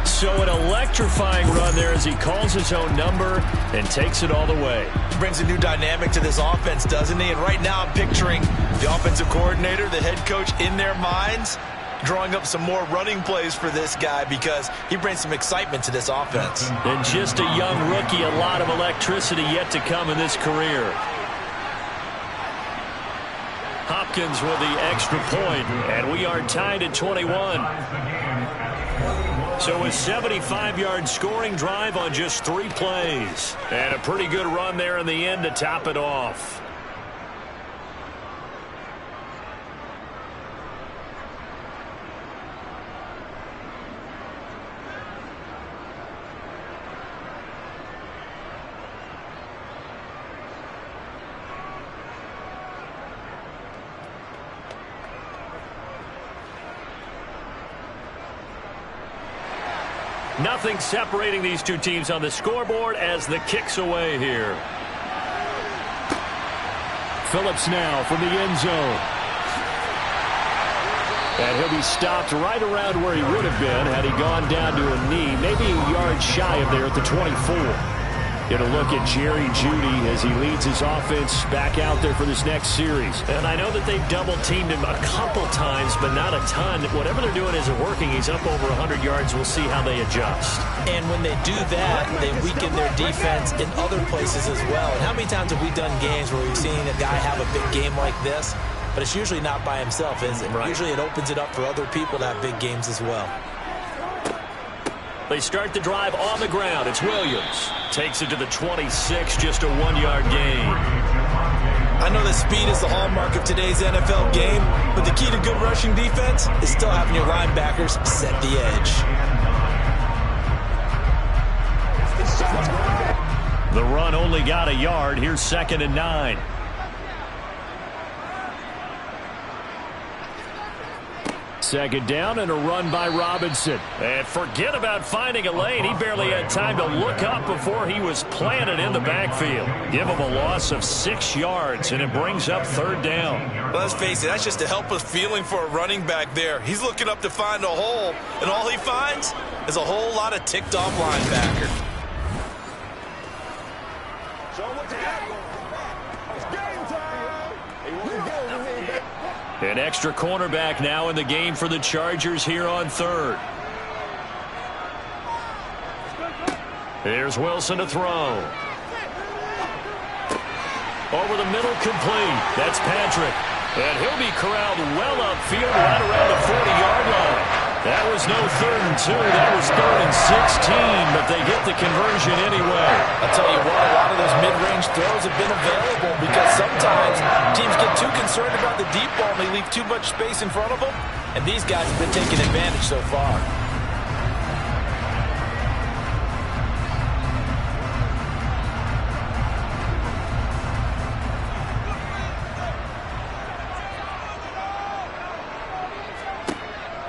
So an electrifying run there as he calls his own number and takes it all the way. Brings a new dynamic to this offense, doesn't he? And right now I'm picturing the offensive coordinator, the head coach in their minds, drawing up some more running plays for this guy because he brings some excitement to this offense. And just a young rookie, a lot of electricity yet to come in this career. Hopkins with the extra point, and we are tied at 21. So a 75-yard scoring drive on just 3 plays. And a pretty good run there in the end to top it off. Nothing separating these two teams on the scoreboard as the kick's away here. Phillips now from the end zone. And he'll be stopped right around where he would have been had he gone down to a knee, maybe a yard shy of there at the 24. Get a look at Jerry Jeudy as he leads his offense back out there for this next series. And I know that they've double-teamed him a couple times, but not a ton. Whatever they're doing isn't working. He's up over 100 yards. We'll see how they adjust. And when they do that, they weaken their defense in other places as well. And how many times have we done games where we've seen a guy have a big game like this? But it's usually not by himself, is it? Right. Usually it opens it up for other people to have big games as well. They start the drive on the ground. It's Williams. Takes it to the 26, just a 1-yard gain. I know that speed is the hallmark of today's NFL game, but the key to good rushing defense is still having your linebackers set the edge. The run only got a yard. Here's 2nd and 9. Second down and a run by Robinson. And forget about finding a lane. He barely had time to look up before he was planted in the backfield. Give him a loss of 6 yards, and it brings up 3rd down. Let's face it, that's just a helpless feeling for a running back there. He's looking up to find a hole, and all he finds is a whole lot of ticked-off linebacker. An extra cornerback now in the game for the Chargers here on 3rd. Here's Wilson to throw. Over the middle, complete. That's Patrick. And he'll be corralled well upfield right around the 40-yard line. That was no 3rd and 2. That was 3rd and 16, but they get the conversion anyway. I'll tell you what, a lot of those mid-range throws have been available because sometimes teams get too concerned about the deep ball and they leave too much space in front of them, and these guys have been taking advantage so far.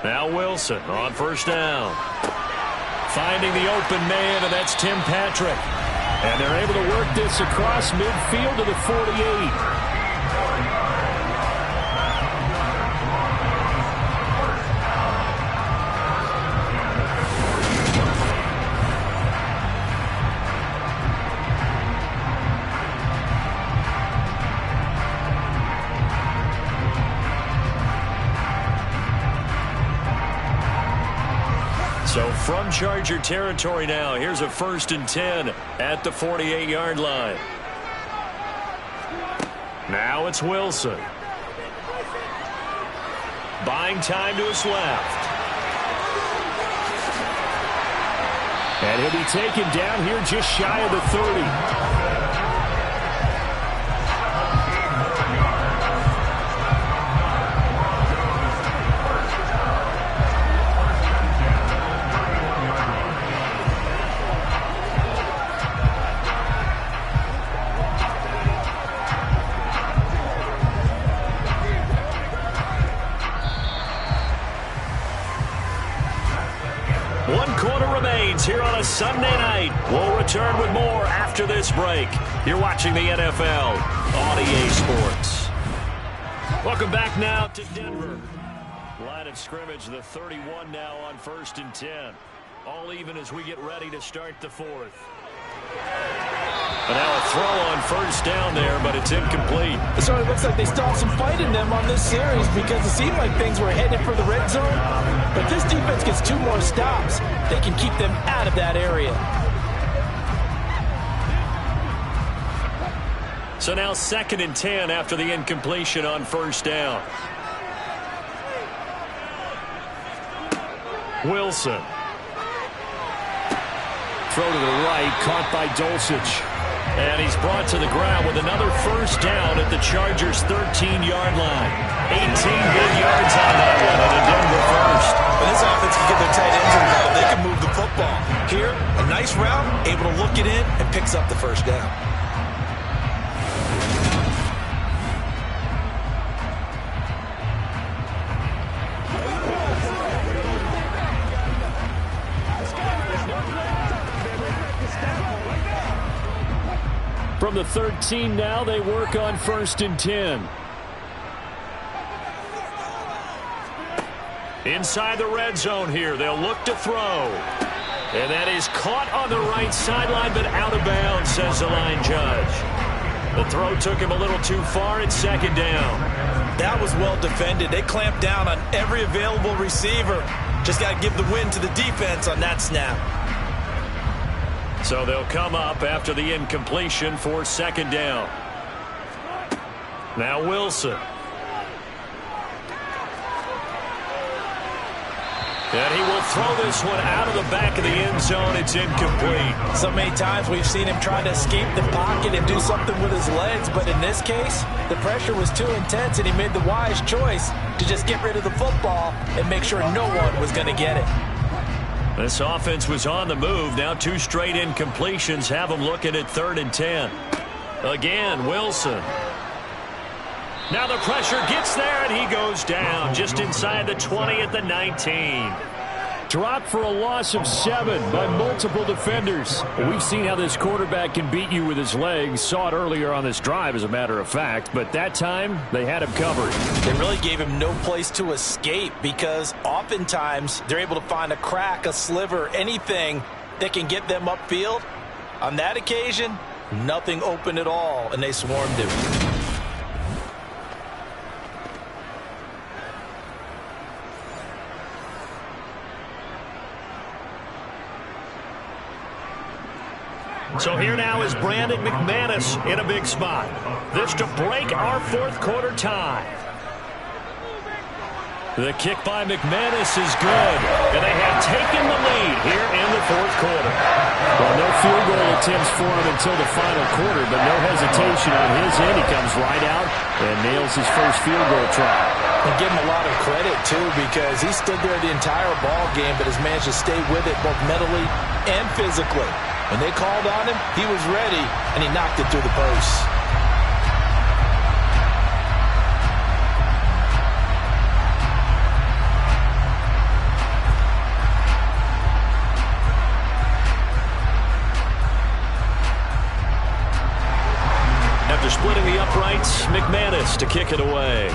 Now Wilson on 1st down. Finding the open man, and that's Tim Patrick. And they're able to work this across midfield to the 48. So from Charger territory now, here's a 1st and 10 at the 48-yard line. Now it's Wilson. Buying time to his left. And he'll be taken down here just shy of the 30. Here on a Sunday night. We'll return with more after this break. You're watching the NFL on EA Sports. Welcome back now to Denver. Line of scrimmage, the 31 now on 1st and 10. All even as we get ready to start the 4th. And now a throw on 1st down there, but it's incomplete. It certainly looks like they still have some fight in them on this series because it seemed like things were headed for the red zone. But this defense gets 2 more stops. They can keep them out of that area. So now 2nd and 10 after the incompletion on 1st down. Wilson. throw to the right, caught by Dulcich. And he's brought to the ground with another first down at the Chargers' 13-yard line. 18 good yards on that one, and a Denver first. But this offense can get their tight ends involved. They can move the football. Here, a nice route, able to look it in, and picks up the first down. From the 13 now, they work on 1st and 10. Inside the red zone here, they'll look to throw. And that is caught on the right sideline, but out of bounds, says the line judge. The throw took him a little too far at 2nd down. That was well defended. They clamped down on every available receiver. Just got to give the win to the defense on that snap. So they'll come up after the incompletion for 2nd down. Now Wilson. And he will throw this one out of the back of the end zone. It's incomplete. So many times we've seen him try to escape the pocket and do something with his legs, but in this case, the pressure was too intense, and he made the wise choice to just get rid of the football and make sure no one was going to get it. This offense was on the move. Now 2 straight incompletions have them looking at 3rd and 10. Again, Wilson. Now the pressure gets there, and he goes down just inside the 20 at the 19. Dropped for a loss of 7 by multiple defenders. We've seen how this quarterback can beat you with his legs. Saw it earlier on this drive, as a matter of fact. But that time, they had him covered. They really gave him no place to escape because oftentimes they're able to find a crack, a sliver, anything that can get them upfield. On that occasion, nothing open at all, and they swarmed him. So here now is Brandon McManus in a big spot. This to break our 4th quarter tie. The kick by McManus is good, and they have taken the lead here in the 4th quarter. Well, no field goal attempts for him until the final quarter, but no hesitation on his end. He comes right out and nails his first field goal try. And give him a lot of credit, too, because he stood there the entire ball game, but has managed to stay with it both mentally and physically. When they called on him, he was ready, and he knocked it through the posts. After splitting the uprights, McManus to kick it away.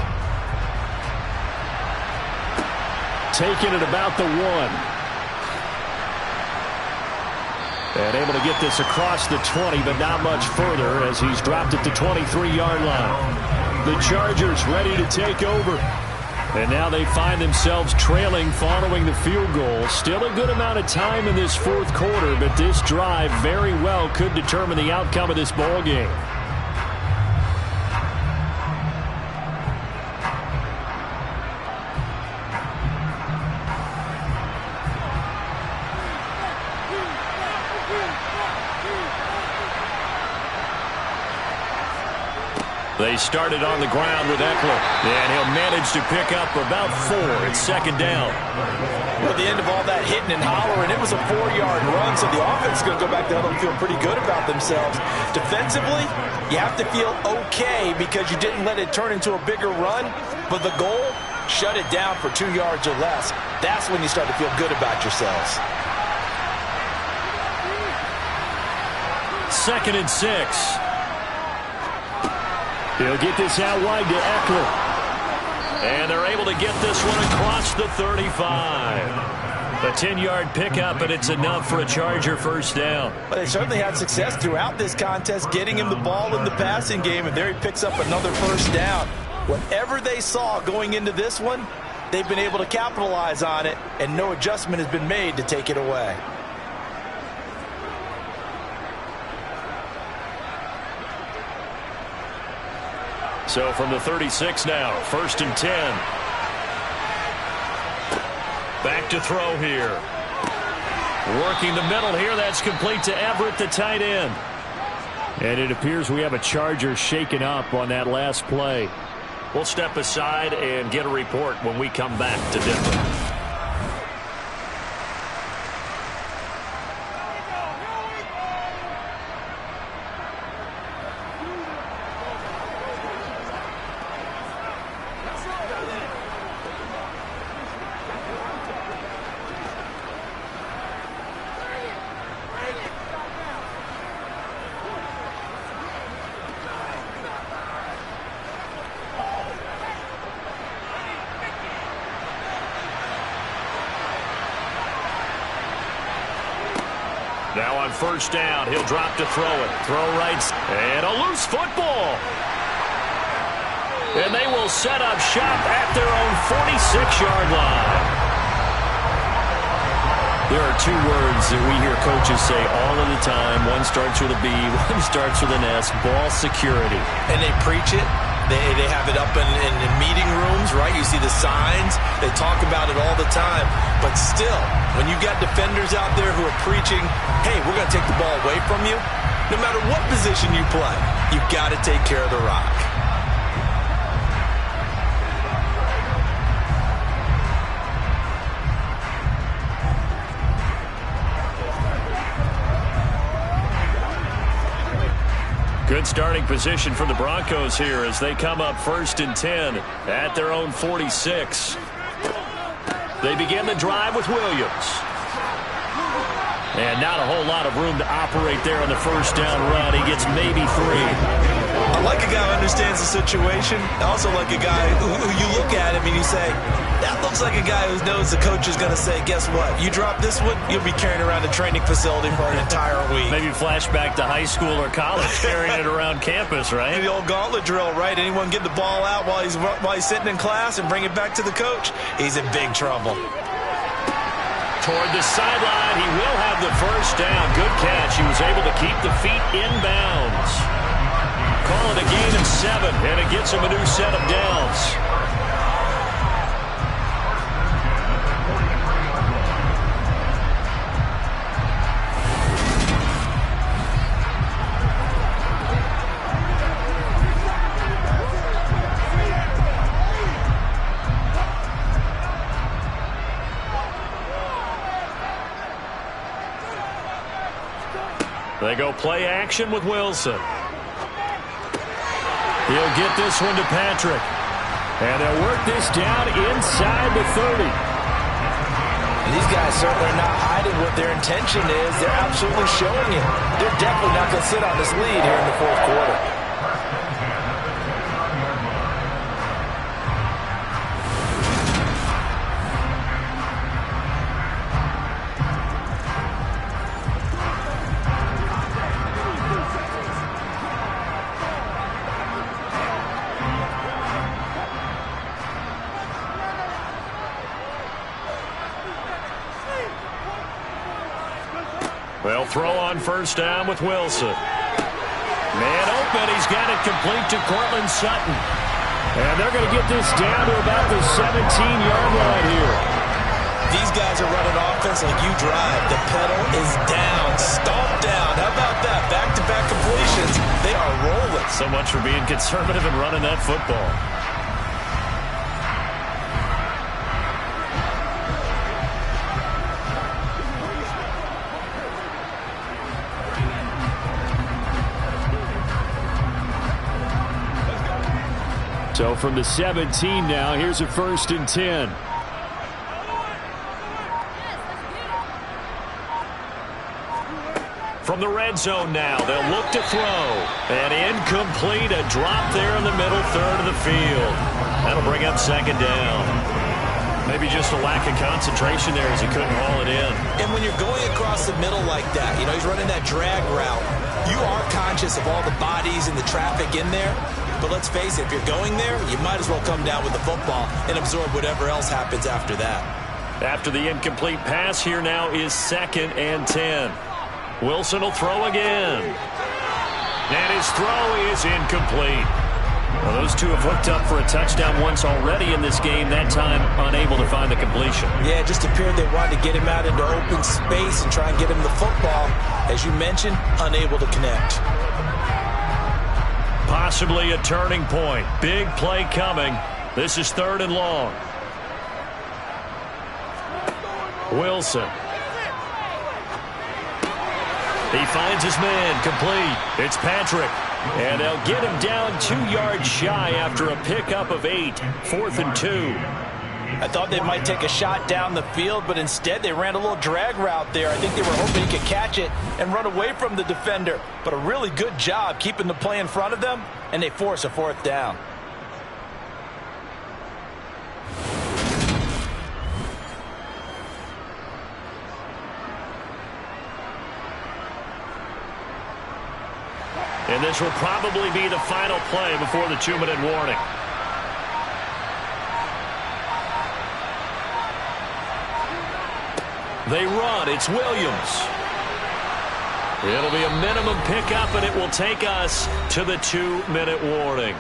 Taking it about the 1. And able to get this across the 20, but not much further as he's dropped it to 23-yard line. The Chargers ready to take over. And now they find themselves trailing following the field goal. Still a good amount of time in this 4th quarter, but this drive very well could determine the outcome of this ball game. They started on the ground with Eckler, and he'll manage to pick up about 4. It's 2nd down. Well, at the end of all that hitting and hollering, it was a 4-yard run, so the offense is going to go back to huddle and feel pretty good about themselves. Defensively, you have to feel okay because you didn't let it turn into a bigger run, but the goal, shut it down for 2 yards or less. That's when you start to feel good about yourselves. 2nd and 6. He'll get this out wide to Eckler. And they're able to get this one across the 35. A 10-yard pickup, and it's enough for a Charger first down. But they certainly had success throughout this contest, getting him the ball in the passing game, and there he picks up another first down. Whatever they saw going into this one, they've been able to capitalize on it, and no adjustment has been made to take it away. So from the 36 now, 1st and 10. Back to throw here. Working the middle here. That's complete to Everett, the tight end. And it appears we have a Charger shaken up on that last play. We'll step aside and get a report when we come back to Denver. Now on first down, he'll drop to throw it. Throw right, and a loose football. And they will set up shop at their own 46-yard line. There are two words that we hear coaches say all of the time. One starts with a B, one starts with an S, ball security. And they preach it. They have it up in meeting rooms, right? You see the signs. They talk about it all the time. But still, when you got defenders out there who are preaching, hey, we're going to take the ball away from you, no matter what position you play, you've got to take care of the rock. Good starting position for the Broncos here as they come up 1st and 10 at their own 46. They begin the drive with Williams. And not a whole lot of room to operate there on the first down run. He gets maybe 3. I like a guy who understands the situation. I also like a guy who you look at him and you say, that looks like a guy who knows the coach is going to say, guess what? You drop this one, you'll be carrying around a training facility for an entire week. Maybe flashback to high school or college, carrying it around campus, right? The old gauntlet drill, right? Anyone get the ball out while he's sitting in class and bring it back to the coach? He's in big trouble. Toward the sideline, he will have the first down. Good catch. He was able to keep the feet inbounds. Call it a gain of 7, and it gets him a new set of downs. They go play action with Wilson. He'll get this one to Patrick. And they'll work this down inside the 30. And these guys certainly are not hiding what their intention is. They're absolutely showing it. They're definitely not going to sit on this lead here in the 4th quarter. They'll throw on first down with Wilson. Man open. He's got it complete to Cortland Sutton. And they're going to get this down to about the 17-yard line here. These guys are running offense like you drive. The pedal is down, stomped down. How about that? Back-to-back completions. They are rolling. So much for being conservative and running that football. So from the 17 now, here's a 1st and 10. From the red zone now, they'll look to throw. And incomplete, a drop there in the middle third of the field. That'll bring up 2nd down. Maybe just a lack of concentration there as he couldn't haul it in. And when you're going across the middle like that, you know, he's running that drag route, you are conscious of all the bodies and the traffic in there. But let's face it, if you're going there, you might as well come down with the football and absorb whatever else happens after that. After the incomplete pass, here now is 2nd and 10. Wilson will throw again. And his throw is incomplete. Well, those two have hooked up for a touchdown once already in this game, that time unable to find the completion. Yeah, it just appeared they wanted to get him out into open space and try and get him the football. As you mentioned, unable to connect. Possibly a turning point. Big play coming. This is 3rd and long. Wilson. He finds his man, complete. It's Patrick. And they'll get him down 2 yards shy after a pickup of 8. 4th and 2. I thought they might take a shot down the field, but instead they ran a little drag route there. I think they were hoping he could catch it and run away from the defender. But a really good job keeping the play in front of them, and they force a 4th down. And this will probably be the final play before the 2-minute warning. They run. It's Williams. It'll be a minimum pickup, and it will take us to the 2-minute warning.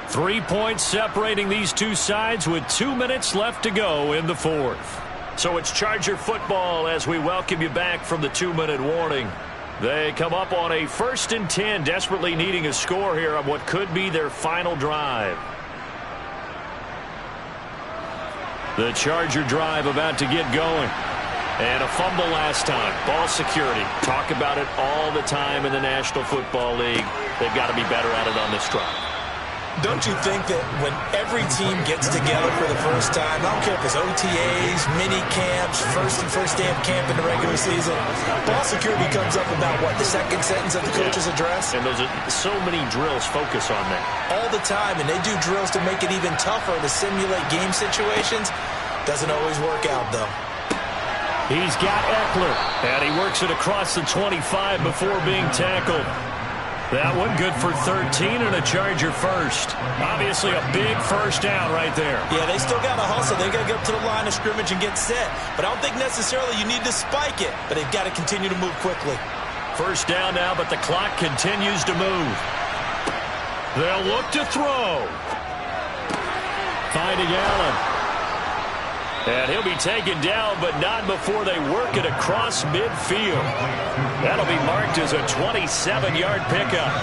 3 points separating these two sides with 2 minutes left to go in the 4th. So it's Charger football as we welcome you back from the 2-minute warning. They come up on a 1st and 10, desperately needing a score here on what could be their final drive. The Charger drive about to get going. And a fumble last time. Ball security. Talk about it all the time in the National Football League. They've got to be better at it on this drive. Don't you think that when every team gets together for the first time, I don't care if it's OTAs, mini camps, first day of camp in the regular season, ball security comes up about, what, the second sentence of the coach's address? And those are so many drills focus on that. All the time, and they do drills to make it even tougher to simulate game situations. Doesn't always work out, though. He's got Eckler, and he works it across the 25 before being tackled. That one good for 13 and a Charger first. Obviously a big first down right there. Yeah, they still got to hustle. They've got to get up to the line of scrimmage and get set. But I don't think necessarily you need to spike it, but they've got to continue to move quickly. First down now, but the clock continues to move. They'll look to throw. Finding Allen. And he'll be taken down, but not before they work it across midfield. That'll be marked as a 27-yard pickup.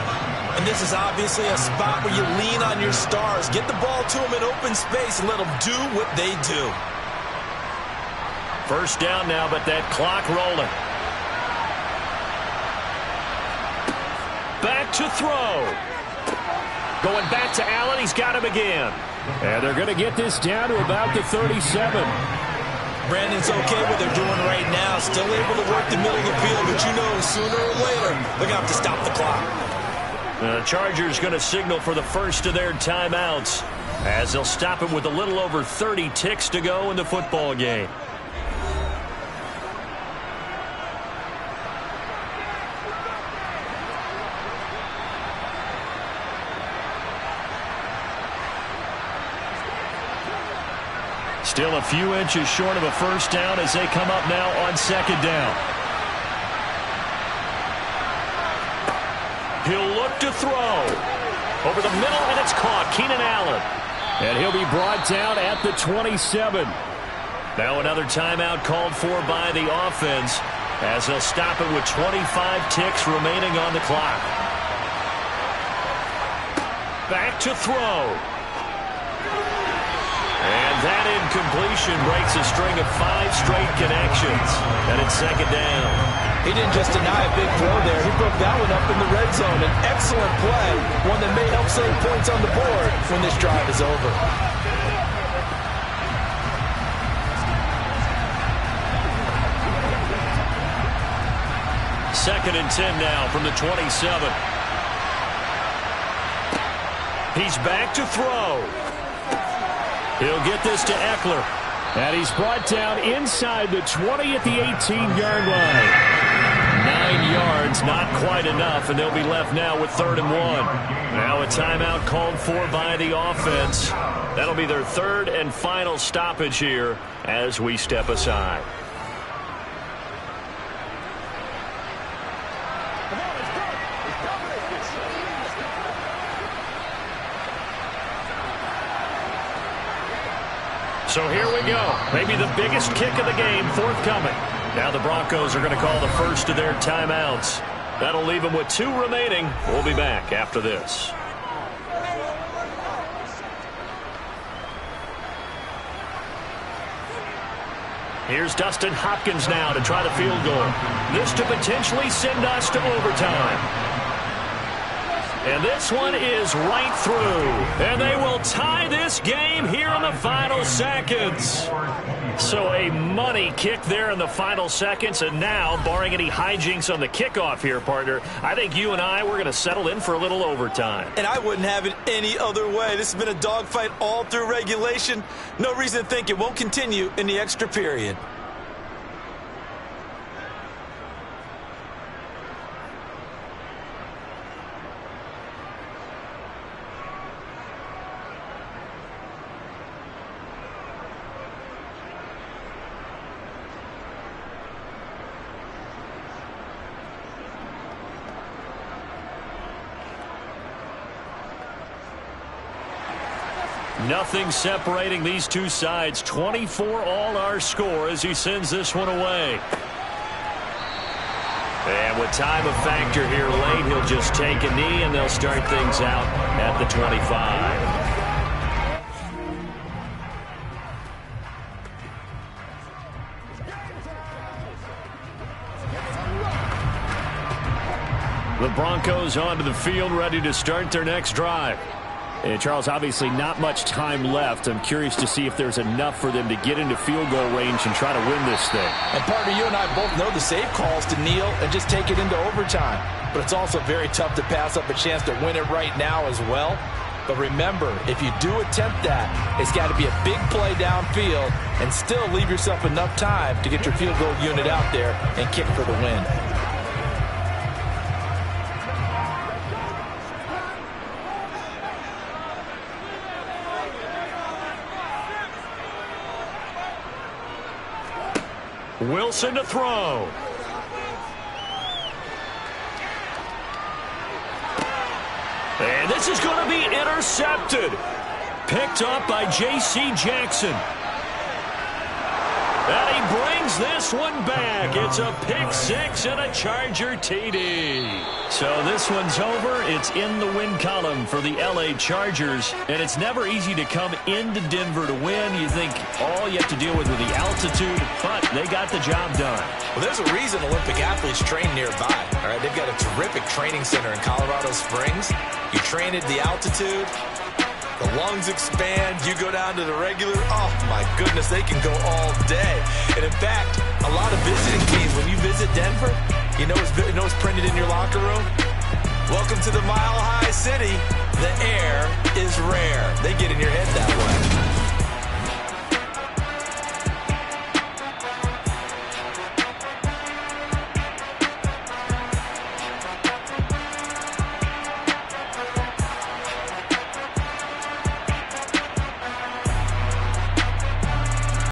And this is obviously a spot where you lean on your stars. Get the ball to them in open space and let them do what they do. First down now, but that clock rolling. Back to throw. Going back to Allen. He's got him again. And they're going to get this down to about the 37. Brandon's okay with what they're doing right now. Still able to work the middle of the field, but you know sooner or later they're going to have to stop the clock. The Chargers going to signal for the first of their timeouts as they'll stop it with a little over 30 ticks to go in the football game. Still a few inches short of a first down as they come up now on second down. He'll look to throw. Over the middle, and it's caught. Keenan Allen. And he'll be brought down at the 27. Now another timeout called for by the offense as they'll stop it with 25 ticks remaining on the clock. Back to throw. And that incompletion breaks a string of 5 straight connections. And it's second down. He didn't just deny a big throw there. He broke that one up in the red zone. An excellent play. One that may help save points on the board when this drive is over. Second and 10 now from the 27. He's back to throw. He'll get this to Eckler. And he's brought down inside the 20 at the 18-yard line. 9 yards, not quite enough, and they'll be left now with 3rd and 1. Now a timeout called for by the offense. That'll be their 3rd and final stoppage here as we step aside. So here we go. Maybe the biggest kick of the game forthcoming. Now the Broncos are going to call the first of their timeouts. That'll leave them with 2 remaining. We'll be back after this. Here's Dustin Hopkins now to try the field goal. This to potentially send us to overtime. And this one is right through. And they will tie this game here in the final seconds. So a money kick there in the final seconds. And now, barring any hijinks on the kickoff here, partner, I think you and I, we're going to settle in for a little overtime. And I wouldn't have it any other way. This has been a dogfight all through regulation. No reason to think it won't continue in the extra period. Nothing separating these two sides. 24 all our score as he sends this one away. And with time of factor here late, he'll just take a knee and they'll start things out at the 25. The Broncos onto the field, ready to start their next drive. And Charles, obviously not much time left. I'm curious to see if there's enough for them to get into field goal range and try to win this thing. And partner, you and I both know the safe calls to kneel and just take it into overtime. But it's also very tough to pass up a chance to win it right now as well. But remember, if you do attempt that, it's got to be a big play downfield and still leave yourself enough time to get your field goal unit out there and kick for the win. Wilson to throw. And this is going to be intercepted. Picked up by J.C. Jackson. And he brings this one back. It's a pick six and a Charger TD. So this one's over. It's in the win column for the L.A. Chargers. And it's never easy to come into Denver to win. You think all you have to deal with the altitude, but they got the job done. Well, there's a reason Olympic athletes train nearby. All right, they've got a terrific training center in Colorado Springs. You train at the altitude. The lungs expand. You go down to the regular. Oh, my goodness, they can go all day. And, in fact, a lot of visiting teams, when you visit Denver, you know what's printed in your locker room? Welcome to the Mile High City. The air is rare. They get in your head that